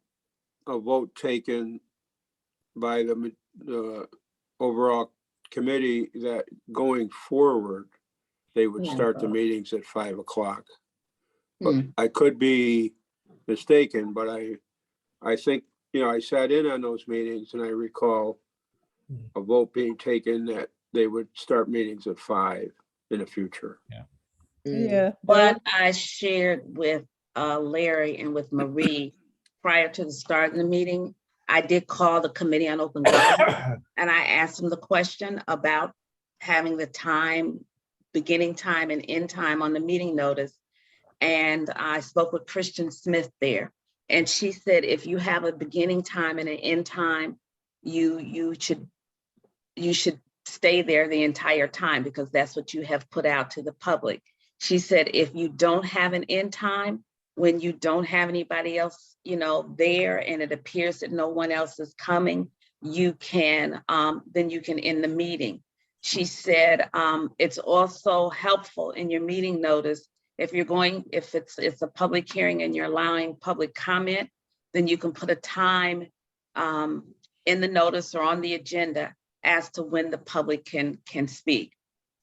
vote taken by the overall committee that going forward, they would start the meetings at 5 o'clock. But I could be mistaken, but I think, I sat in on those meetings and I recall a vote being taken that they would start meetings at 5 in the future. Yeah. But I shared with Larry and with Marie prior to the start of the meeting, I did call the Committee on Open Government and I asked them the question about having the time, beginning time and end time on the meeting notice. And I spoke with Christian Smith there. And she said, if you have a beginning time and an end time, you should stay there the entire time, because that's what you have put out to the public. She said, if you don't have an end time, when you don't have anybody else, there, and it appears that no one else is coming, you can, then you can end the meeting. She said, it's also helpful in your meeting notice, if it's a public hearing and you're allowing public comment, then you can put a time in the notice or on the agenda as to when the public can speak.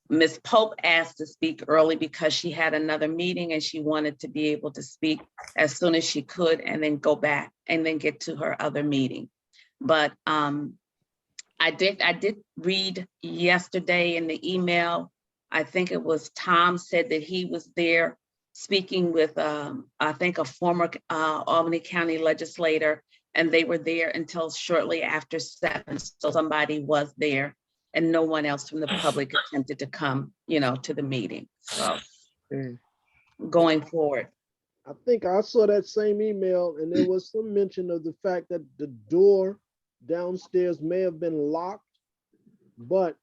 Ms. Pope asked to speak early because she had another meeting and she wanted to be able to speak as soon as she could and then go back and then get to her other meeting. But I did read yesterday in the email, I think it was Tom said that he was there speaking with, I think, a former Albany County legislator, and they were there until shortly after 7. So somebody was there and no one else from the public attempted to come, to the meeting. So going forward. I think I saw that same email and there was some mention of the fact that the door downstairs may have been locked, but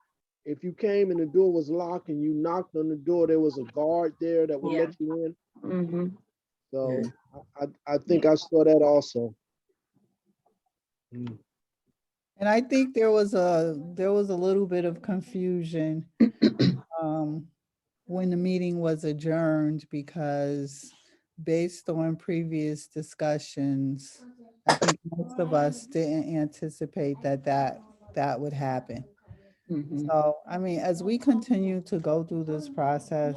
if you came and the door was locked and you knocked on the door, there was a guard there that would Yeah. let you in. Mm-hmm. So I think I saw that also. And I think there was a little bit of confusion when the meeting was adjourned, because based on previous discussions, I think most of us didn't anticipate that would happen. Mhm. So, I mean, as we continue to go through this process,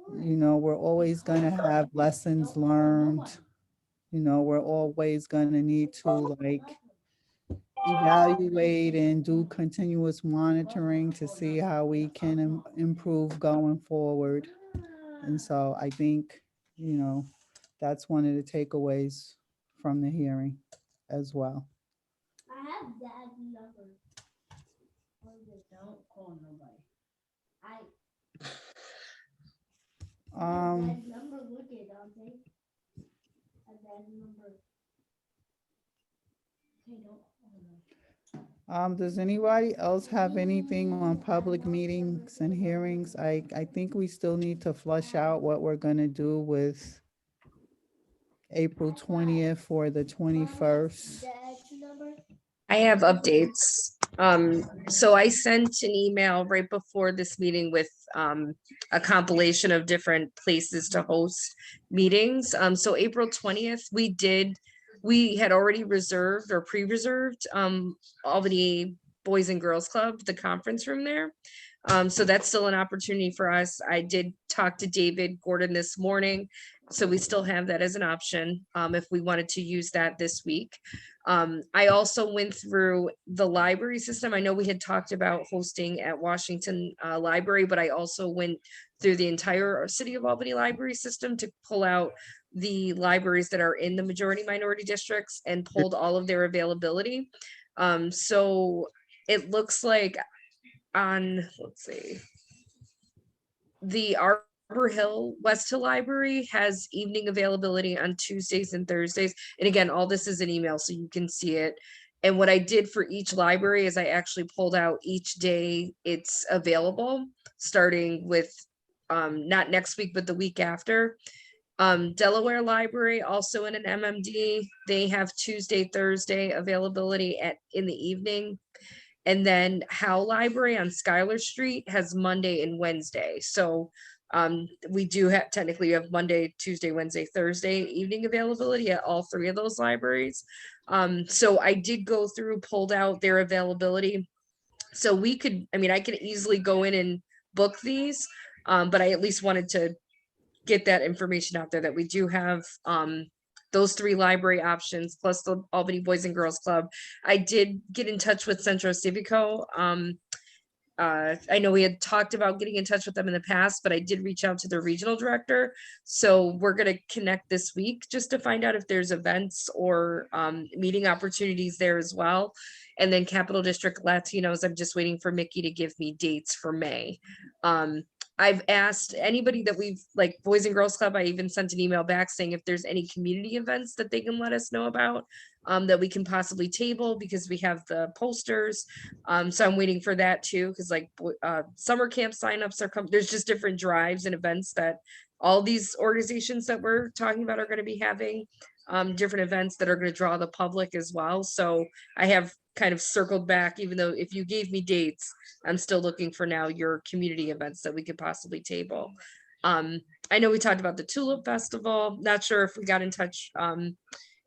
we're always gonna have lessons learned. We're always gonna need to like evaluate and do continuous monitoring to see how we can improve going forward. And so I think, that's one of the takeaways from the hearing as well. Um, does anybody else have anything on public meetings and hearings? I think we still need to flush out what we're gonna do with April 20th or the 21st. I have updates. So I sent an email right before this meeting with a compilation of different places to host meetings. So April 20th, we had already reserved or pre-reserved Albany Boys and Girls Club, the conference room there. So that's still an opportunity for us. I did talk to David Gordon this morning, so we still have that as an option if we wanted to use that this week. I also went through the library system. I know we had talked about hosting at Washington Library, but I also went through the entire City of Albany library system to pull out the libraries that are in the majority minority districts and pulled all of their availability. So it looks like let's see, the Arbor Hill, West Hill Library has evening availability on Tuesdays and Thursdays. And again, all this is an email, so you can see it. And what I did for each library is I actually pulled out each day it's available, starting with not next week, but the week after. Delaware Library, also in an MMD, they have Tuesday, Thursday availability in the evening. And then Howe Library on Schuyler Street has Monday and Wednesday. So we do technically have Monday, Tuesday, Wednesday, Thursday evening availability at all three of those libraries. So I did go through, pulled out their availability. So I could easily go in and book these, but I at least wanted to get that information out there that we do have those three library options plus the Albany Boys and Girls Club. I did get in touch with Centro Civico. I know we had talked about getting in touch with them in the past, but I did reach out to their regional director. So we're going to connect this week just to find out if there's events or meeting opportunities there as well. And then Capital District Latinos, I'm just waiting for Mickey to give me dates for May. I've asked anybody that like Boys and Girls Club, I even sent an email back saying if there's any community events that they can let us know about that we can possibly table because we have the posters. So I'm waiting for that too, because like summer camp signups are coming. There's just different drives and events that all these organizations that we're talking about are going to be having different events that are going to draw the public as well. So I have kind of circled back, even though if you gave me dates, I'm still looking for now your community events that we could possibly table. I know we talked about the Tulip Festival. Not sure if we got in touch,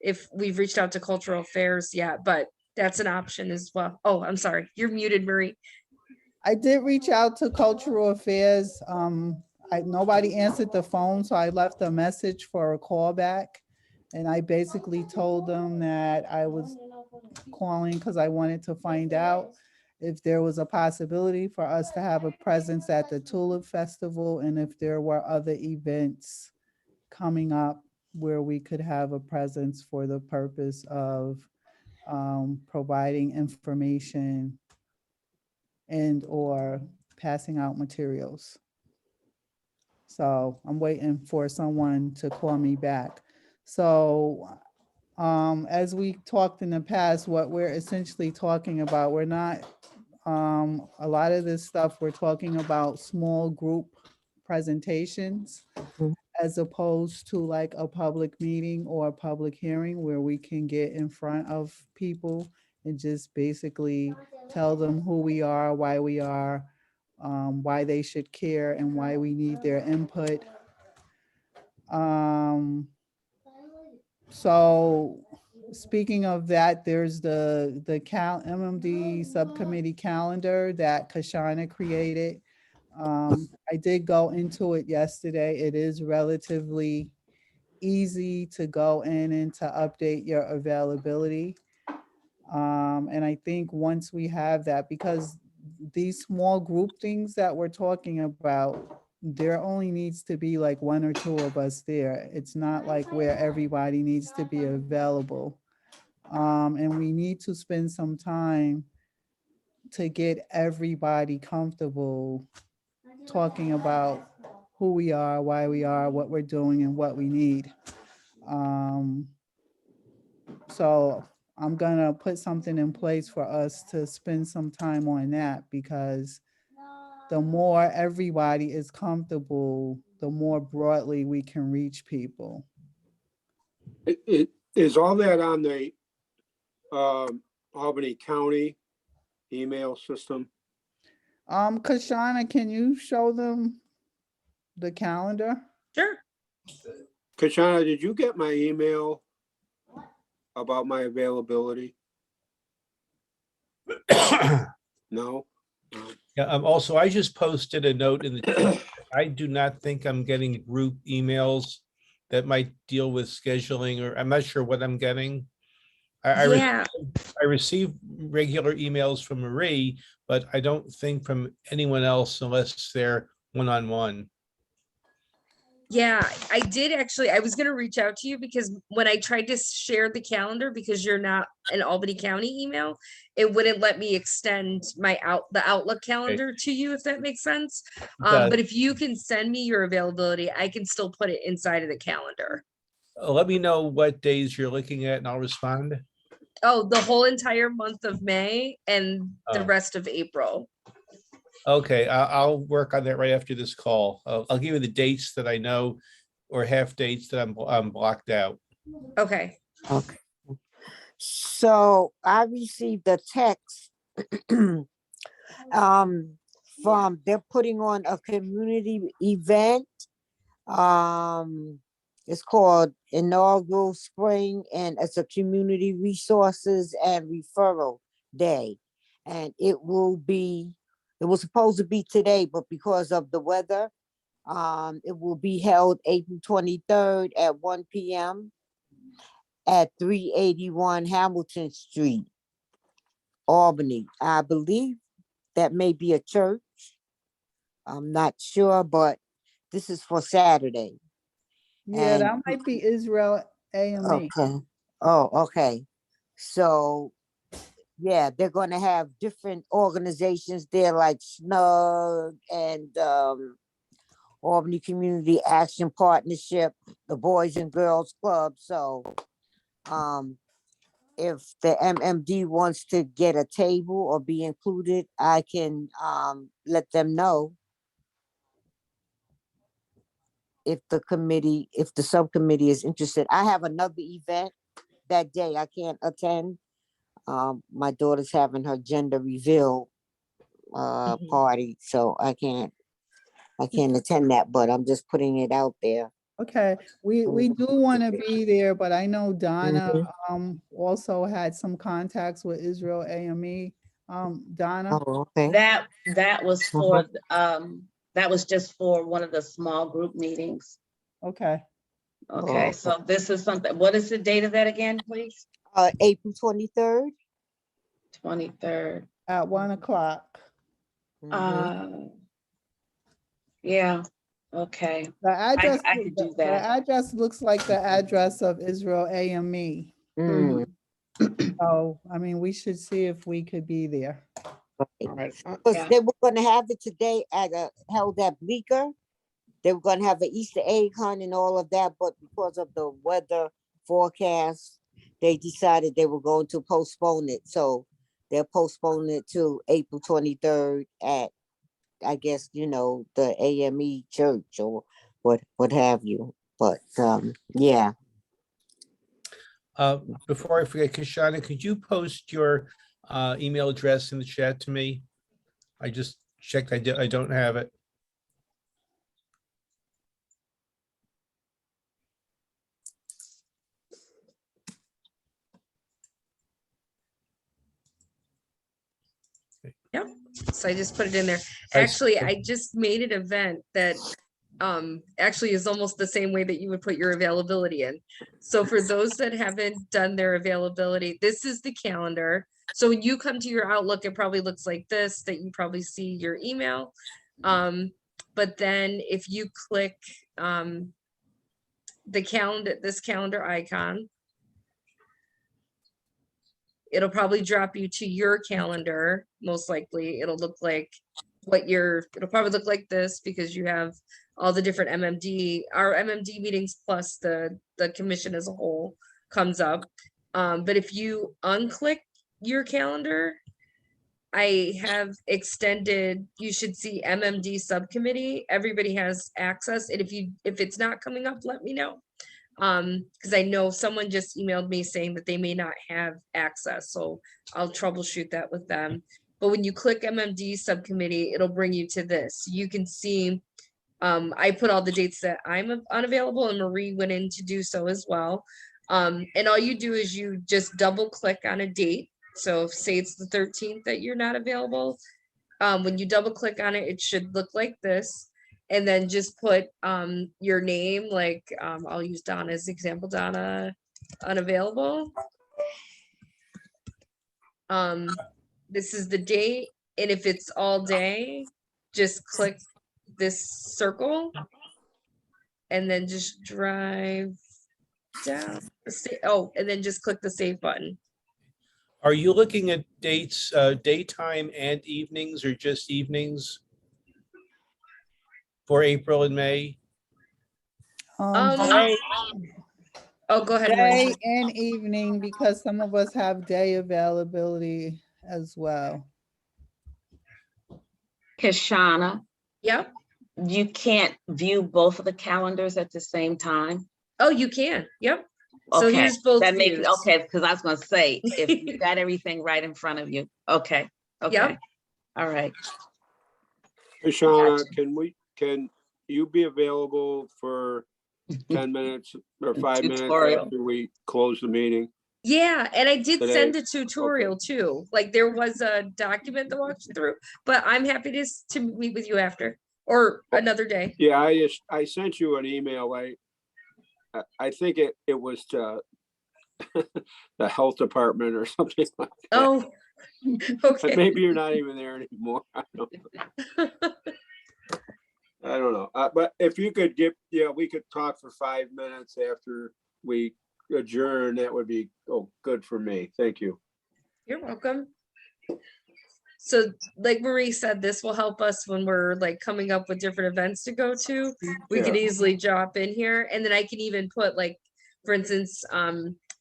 if we've reached out to Cultural Affairs yet, but that's an option as well. Oh, I'm sorry. You're muted, Marie. I did reach out to Cultural Affairs. Nobody answered the phone, so I left a message for a callback. And I basically told them that I was calling because I wanted to find out if there was a possibility for us to have a presence at the Tulip Festival and if there were other events coming up where we could have a presence for the purpose of providing information and or passing out materials. So I'm waiting for someone to call me back. So as we talked in the past, what we're essentially talking about, we're not, a lot of this stuff, we're talking about small group presentations as opposed to like a public meeting or a public hearing where we can get in front of people and just basically tell them who we are, why we are, why they should care and why we need their input. So speaking of that, there's the MMD subcommittee calendar that Kashana created. I did go into it yesterday. It is relatively easy to go in and to update your availability. And I think once we have that, because these small group things that we're talking about, there only needs to be like one or two of us there. It's not like where everybody needs to be available. And we need to spend some time to get everybody comfortable talking about who we are, why we are, what we're doing, and what we need. So I'm gonna put something in place for us to spend some time on that, because the more everybody is comfortable, the more broadly we can reach people. It is all that on the Albany County email system? Kashana, can you show them the calendar? Sure. Kashana, did you get my email about my availability? No? Yeah, also, I just posted a note in the chat. I do not think I'm getting group emails that might deal with scheduling, or I'm not sure what I'm getting. Yeah, I receive regular emails from Marie, but I don't think from anyone else unless they're one-on-one. yeah, I did actually, I was gonna reach out to you because when I tried to share the calendar, because you're not an Albany County email, it wouldn't let me extend the Outlook calendar to you, if that makes sense. does. But if you can send me your availability, I can still put it inside of the calendar. Let me know what days you're looking at and I'll respond. Oh, the whole entire month of May and the Oh. rest of April. Okay, I'll work on that right after this call. I'll give you the dates that I know, or half dates that I'm blocked out. Okay. Okay. So I received a text from, they're putting on a community event. It's called Inaugural Spring, and it's a community resources and referral day. And it was supposed to be today, but because of the weather, it will be held April 23rd at 1 p.m. at 381 Hamilton Street, Albany. I believe that may be a church. I'm not sure, but this is for Saturday. Yeah, And- that might be Israel AME. Okay. Oh, okay. So, yeah, they're going to have different organizations there, like SNUG and Albany Community Action Partnership, the Boys and Girls Club. So, if the MMD wants to get a table or be included, I can let them know. If the subcommittee is interested. I have another event that day I can't attend. My daughter's having her gender reveal party, so I can't attend that, but I'm just putting it out there. Okay, we do want to be there, but I know Donna Mhm. also had some contacts with Israel AME. Donna, Oh, okay. That was for, that was just for one of the small group meetings. okay. Okay, Oh. so this is something, what is the date of that again, please? April 23rd. 23rd. At 1 o'clock. Yeah, okay. The address, I could do the that. address looks like the address of Israel AME. Mm. So, I mean, we should see if we could be there. All right. Because Yeah. they were gonna have it today held at Bleecker. They were gonna have an Easter egg hunt and all of that, but because of the weather forecast, they decided they were going to postpone it. So they're postponing it to April 23rd at, I guess, the AME church or what have you. But yeah. Before I forget, Kashana, could you post your email address in the chat to me? I just checked. I don't have it. So I just put it in there. I Actually, see. I just made an event that actually is almost the same way that you would put your availability in. So for those that haven't done their availability, this is the calendar. So when you come to your Outlook, it probably looks like this, that you probably see your email. But then if you click the calendar, this calendar icon, it'll probably drop you to your calendar. Most likely it'll look like it'll probably look like this because you have all the different MMD, our MMD meetings plus the commission as a whole comes up. But if you unclick your calendar, I have extended, you should see MMD subcommittee. Everybody has access. And if it's not coming up, let me know. Because I know someone just emailed me saying that they may not have access, so I'll troubleshoot that with them. But when you click MMD subcommittee, it'll bring you to this. You can see, I put all the dates that I'm unavailable, and Marie went in to do so as well. And all you do is you just double click on a date. So say it's the 13th that you're not available. When you double click on it, it should look like this. And then just put your name, like I'll use Donna as example, Donna unavailable. This is the date, and if it's all day, just click this circle and then just drive down. And then just click the save button. Are you looking at dates, daytime and evenings, or just evenings for April and May? Day Oh, go ahead, Marie. day and evening, because some of us have day availability as well. Kashana, Yep. you can't view both of the calendars at the same time? Oh, you can. Yep. So Okay, here's both that makes, views. okay, because I was gonna say, if you got everything right in front of you, okay, okay. All right, Shauna, Gotcha. can you be available for 10 minutes or 5 minutes Tutorial. after we close the meeting? Yeah, and I did Today? send a tutorial too. Like there was a document that walked you through, but I'm happy to meet with you after or another day. Yeah, I sent you an email. I think it was to the health department or something like that. Oh, But okay. maybe you're not even there anymore. I don't know. But if you could we could talk for 5 minutes after we adjourn. That would be good for me. Thank you. You're welcome. So like Marie said, this will help us when we're like coming up with different events to go to. We can Yeah. easily drop in here, and then I can even put like, for instance,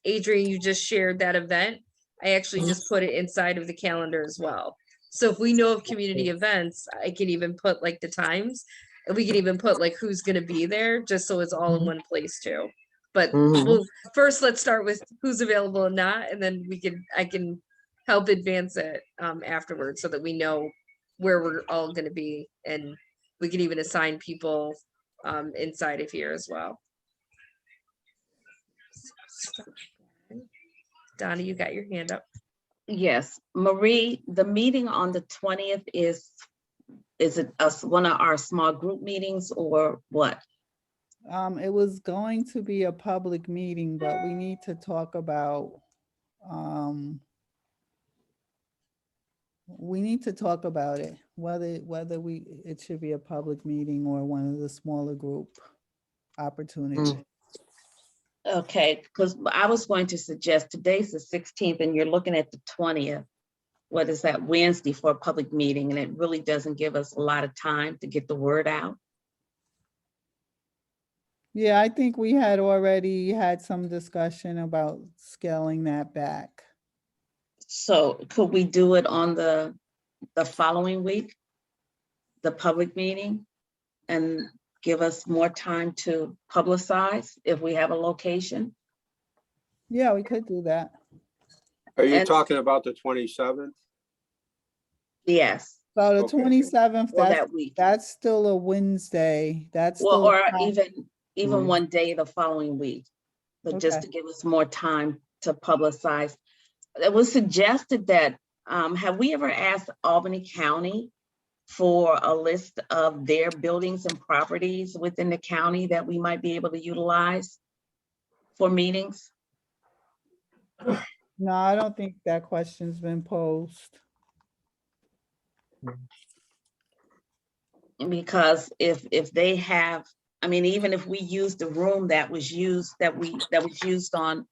Adrian, you just shared that event. I actually just put it inside of the calendar as well. So if we know of community events, I can even put like the times, and we can even put like who's going to be there, just so it's all in one place too. But Mhm. first, let's start with who's available and not, and then I can help advance it afterwards so that we know where we're all going to be, and we can even assign people inside of here as well. Donna, you got your hand up. Yes, Marie, the meeting on the 20th is it one of our small group meetings or what? It was going to be a public meeting, but we need to talk about, it, whether it should be a public meeting or one of the smaller group opportunities. Okay, because I was going to suggest today's the 16th and you're looking at the 20th. What is that, Wednesday for a public meeting? And it really doesn't give us a lot of time to get the word out. Yeah, I think we had already had some discussion about scaling that back. So could we do it on the following week, the public meeting, and give us more time to publicize if we have a location? Yeah, we could do that. Are you And- talking about the 27th? Yes. So the Okay. 27th, for that week. that's still a Wednesday. That's Well, still. or Mhm. even one day the following week, but just Okay. to give us more time to publicize. It was suggested that, have we ever asked Albany County for a list of their buildings and properties within the county that we might be able to utilize for meetings? No, I don't think that question's been posed. Because if they have, I mean, even if we use the room that was used, that was used on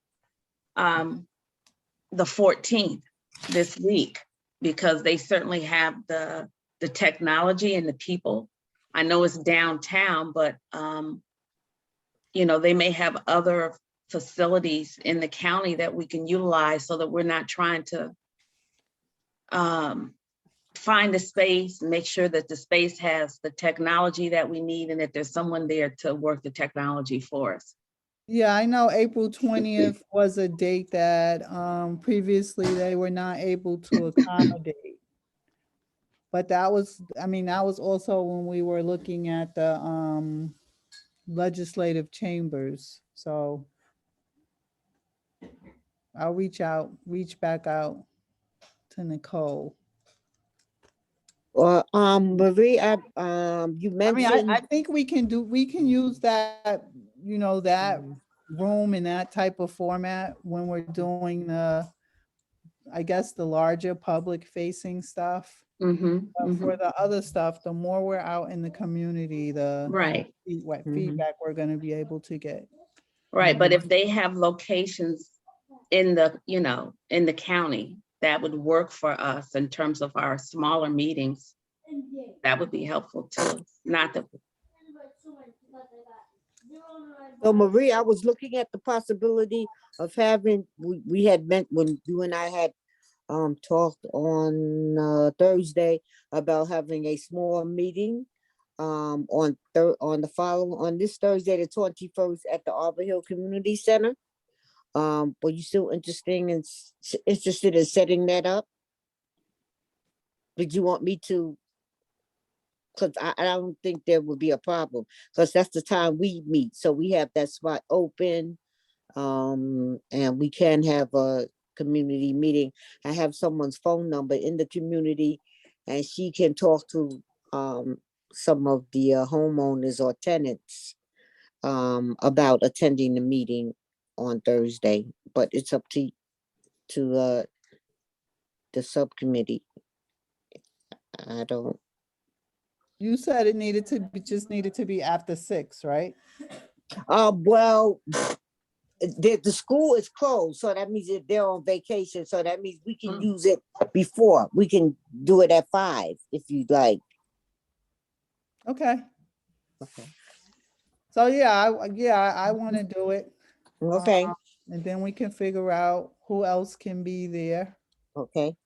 the 14th this week, because they certainly have the technology and the people. I know it's downtown, but they may have other facilities in the county that we can utilize so that we're not trying to find a space, make sure that the space has the technology that we need and that there's someone there to work the technology for us. Yeah, I know April 20th was a date that previously they were not able to accommodate. But that was, I mean, that was also when we were looking at the legislative chambers. So I'll reach back out to Nicole. Or, Marie, you I mean, mentioned. I think we can use that, that room in that type of format when we're doing I guess the larger public facing stuff. But for the other stuff, the more we're out in the community, the Right, what feedback we're gonna be able to get. right. But if they have locations in the, in the county, that would work for us in terms of our smaller meetings. That would be helpful too. Not that, So Marie, I was looking at the possibility of having, we had meant when you and I had talked on Thursday about having a small meeting on this Thursday, the 21st at the Arbor Hill Community Center. Were you still interested in setting that up? Did you want me to? Because I don't think there would be a problem, because that's the time we meet. So we have that spot open, and we can have a community meeting. I have someone's phone number in the community, and she can talk to some of the homeowners or tenants about attending the meeting on Thursday. But it's up to the subcommittee. I don't. You said it just needed to be after 6, right? Well, the school is closed, so that means that they're on vacation. So that means we can use it before. We can do it at 5 if you'd like. Okay. Okay. So I want to do it. Okay. And then we can figure out who else can be there. Okay.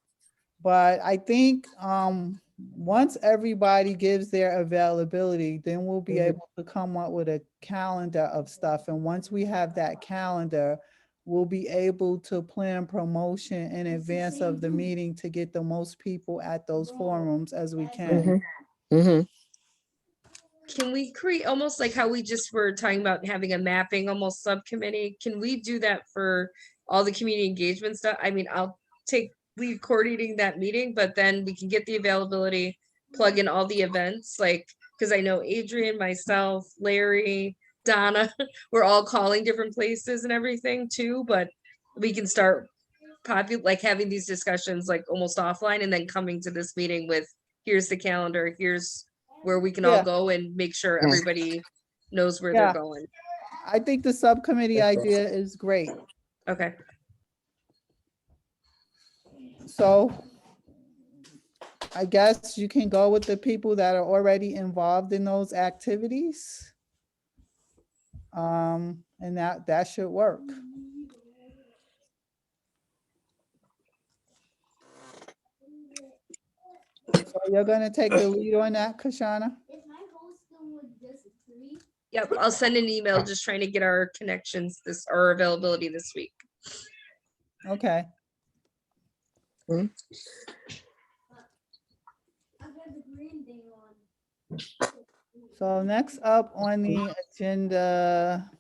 But I think once everybody gives their availability, then we'll be able to come up with a calendar of stuff. And once we have that calendar, we'll be able to plan promotion in advance of the meeting to get the most people at those forums as we can. Can we create almost like how we just were talking about having a mapping almost subcommittee? Can we do that for all the community engagement stuff? I mean, I'll take lead coordinating that meeting, but then we can get the availability, plug in all the events, like, because I know Adrian, myself, Larry, Donna, we're all calling different places and everything too, but we can start like having these discussions like almost offline and then coming to this meeting with, here's the calendar, here's where we can all Yeah. go and make sure everybody knows where Yeah. they're going. I think the subcommittee idea is great. Okay. So I guess you can go with the people that are already involved in those activities. And that should work. So you're gonna take the lead on that, Kashana? Yep, I'll send an email just trying to get our connections our availability this week. Okay. So next up on the agenda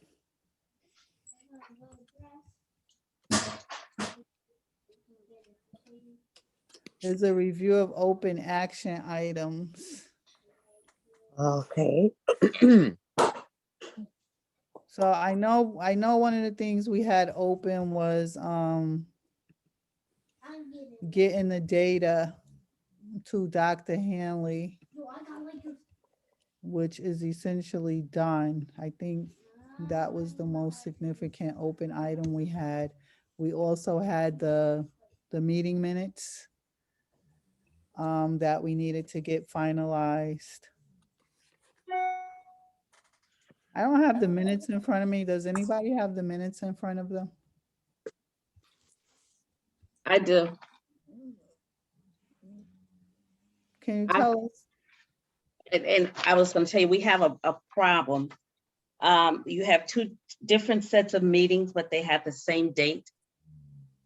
is a review of open action items. Okay. So I know one of the things we had open was getting the data to Dr. Hanley, which is essentially done. I think that was the most significant open item we had. We also had the meeting minutes that we needed to get finalized. I don't have the minutes in front of me. Does anybody have the minutes in front of them? I do. Can you I- tell us? And I was gonna tell you, we have a problem. You have two different sets of meetings, but they have the same date.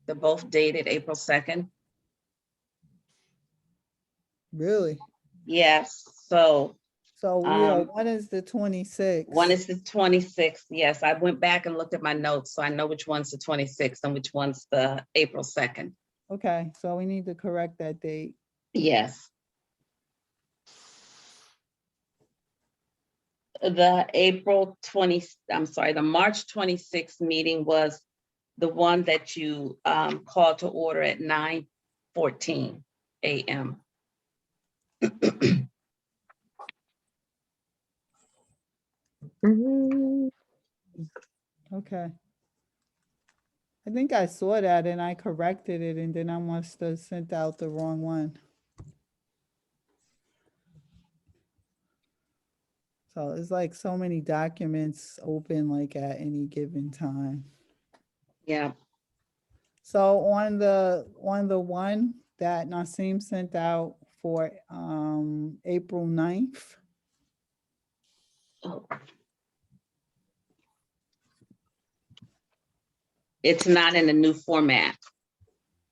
They're both dated April 2nd. Really? Yes, so So one is the 26th. one is the 26th. Yes, I went back and looked at my notes, so I know which one's the 26th and which one's the April 2nd. Okay, so we need to correct that date. Yes. The the March 26th meeting was the one that you called to order at 9:14 a.m. Mhm. Okay. I think I saw that and I corrected it and then I must have sent out the wrong one. So it's like so many documents open like at any given time. Yeah, So on the one that Nasim sent out for April 9th, oh. It's not in the new format,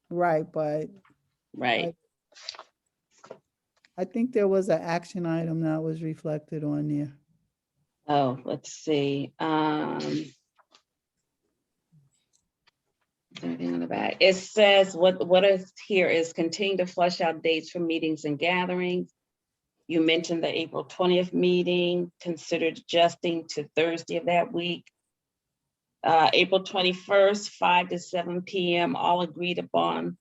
right, but right? I think there was an action item that was reflected on there. Oh, let's see. Something on the back. It says what is here is continue to flush out dates for meetings and gatherings. You mentioned the April 20th meeting, considered adjusting to Thursday of that week. April 21st, 5 to 7 p.m., all agreed upon.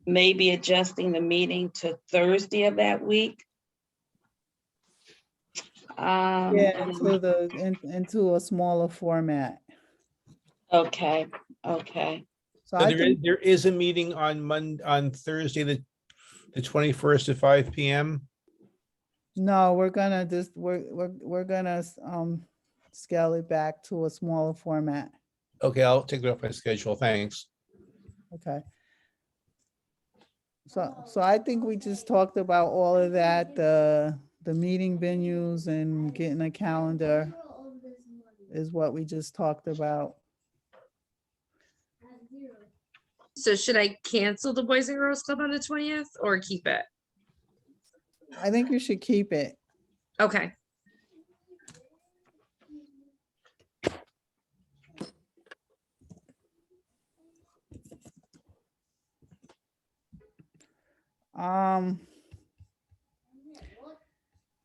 Maybe adjusting the meeting to Thursday of that week. Yeah, into a smaller format. Okay, okay. So So I think, there is a meeting on Thursday, the 21st at 5 p.m. no, we're gonna scale it back to a smaller format. Okay, I'll take it off my schedule. Thanks. Okay. So I think we just talked about all of that, the meeting venues and getting a calendar is what we just talked about. So should I cancel the Boys and Girls Club on the 20th or keep it? I think you should keep it. Okay.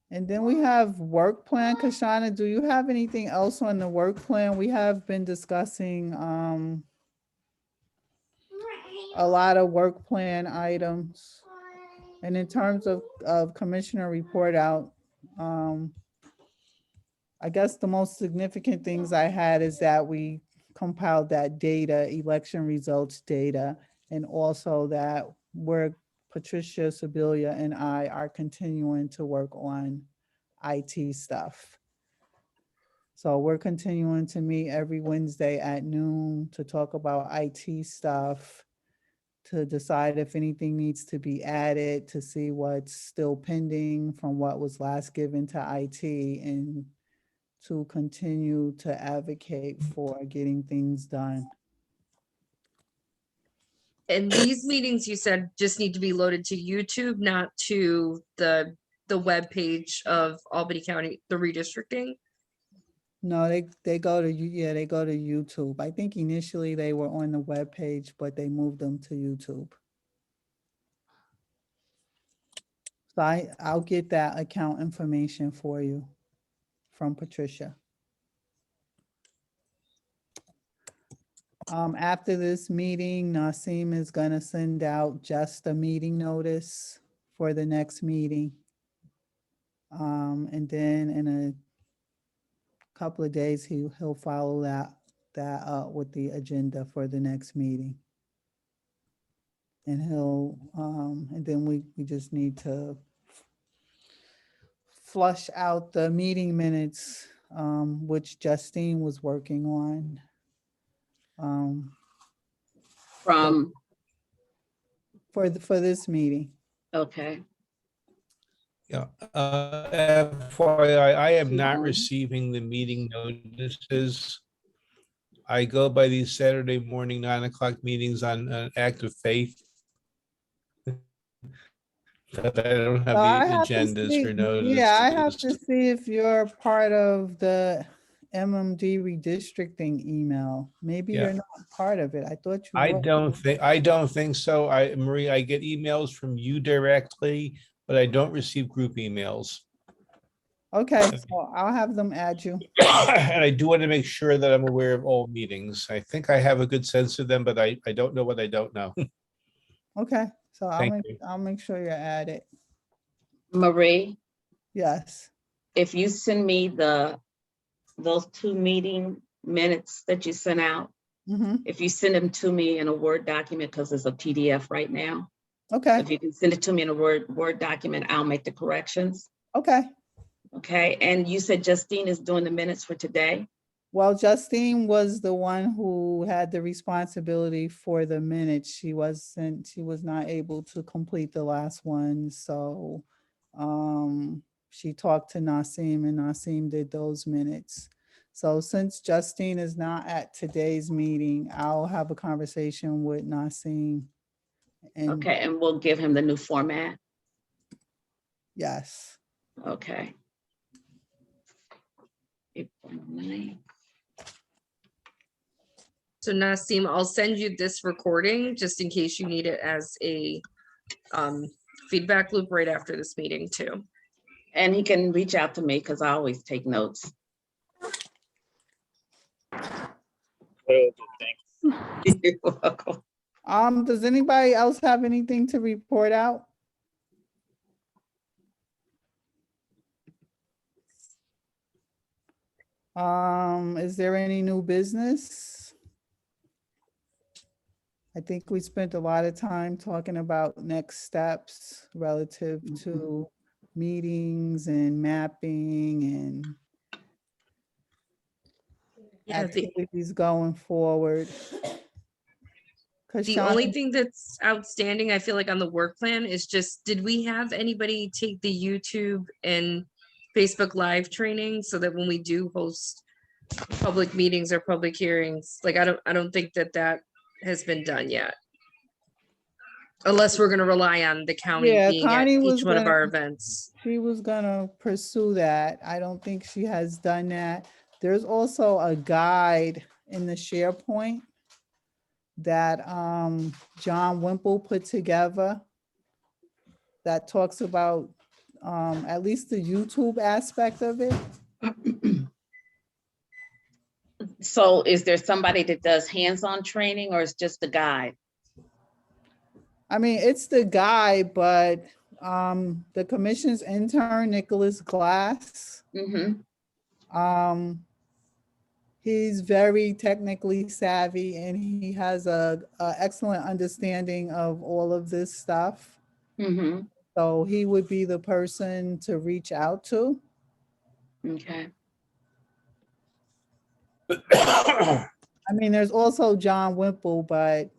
And then we have work plan. Kashana, do you have anything else on the work plan? We have been discussing a lot of work plan items. And in terms of commissioner report out, I guess the most significant things I had is that we compiled that data, election results data, and also that Patricia Sibilia and I are continuing to work on IT stuff. So we're continuing to meet every Wednesday at noon to talk about IT stuff, to decide if anything needs to be added, to see what's still pending from what was last given to IT, and to continue to advocate for getting things done. And these meetings, you said, just need to be loaded to YouTube, not to the web page of Albany County, the redistricting? No, they go to, yeah, they go to YouTube. I think initially they were on the webpage, but they moved them to YouTube. So I'll get that account information for you from Patricia. After this meeting, Nasim is gonna send out just a meeting notice for the next meeting. And then in a couple of days, he'll follow that up with the agenda for the next meeting. And and then we just need to flush out the meeting minutes, which Justine was working on. From, For this meeting. okay, Yeah, FYI, I am not Mhm. receiving the meeting notices. I go by these Saturday morning 9 o'clock meetings on an act of faith. But I don't have So I the have to agendas see, for notices. yeah, I have to see if you're part of the MMD redistricting email. Maybe Yeah. you're not part of it. I thought you I were. don't think so. Marie, I get emails from you directly, but I don't receive group emails. Okay, so I'll have them add you. And I do want to make sure that I'm aware of all meetings. I think I have a good sense of them, but I don't know what I don't know. Okay, so Thank you. I'll make sure you're added. Marie, Yes. if you send me those 2 meeting minutes that you sent out, Mm-hmm. if you send them to me in a Word document, because it's a PDF right now, Okay, if you can send it to me in a Word document, I'll make the corrections. okay. Okay, and you said Justine is doing the minutes for today? Well, Justine was the one who had the responsibility for the minutes. She was not able to complete the last one, so she talked to Nasim and Nasim did those minutes. So since Justine is not at today's meeting, I'll have a conversation with Nasim. And Okay, and we'll give him the new format. yes, Okay. April 9th. So Nasim, I'll send you this recording just in case you need it as a feedback loop right after this meeting too. And he can reach out to me because I always take notes. You're welcome. does anybody else have anything to report out? Is there any new business? I think we spent a lot of time talking about next steps relative to meetings and mapping and Yeah, activities going forward. the only Kashana, thing that's outstanding, I feel like on the work plan is just, did we have anybody take the YouTube and Facebook Live training so that when we do host public meetings or public hearings, like I don't think that has been done yet. Unless we're gonna rely on the county Yeah, being at Connie was each one of gonna- our events. she was gonna pursue that. I don't think she has done that. There's also a guide in the SharePoint that John Wimple put together that talks about at least the YouTube aspect of it. So is there somebody that does hands-on training or is just the guide? I mean, it's the guide, but the commission's intern, Nicholas Glass, he's very technically savvy and he has a excellent understanding of all of this stuff. So he would be the person to reach out to. Okay. I mean, there's also John Wimple, but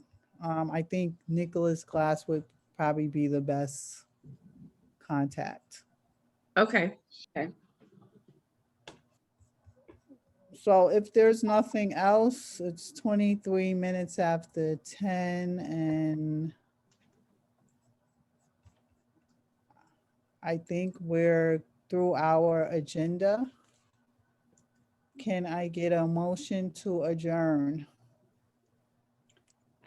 I think Nicholas Glass would probably be the best contact. Okay. Okay. So if there's nothing else, it's 23 minutes after 10 and I think we're through our agenda. Can I get a motion to adjourn?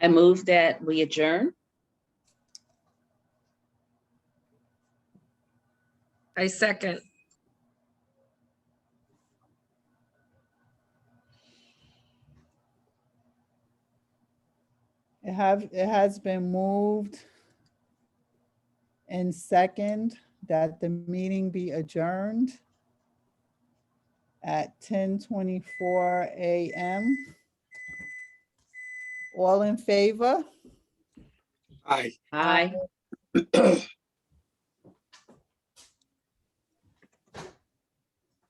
I move that we adjourn. I second. It has been moved and second that the meeting be adjourned at 10:24 a.m. All in favor? Aye. Aye.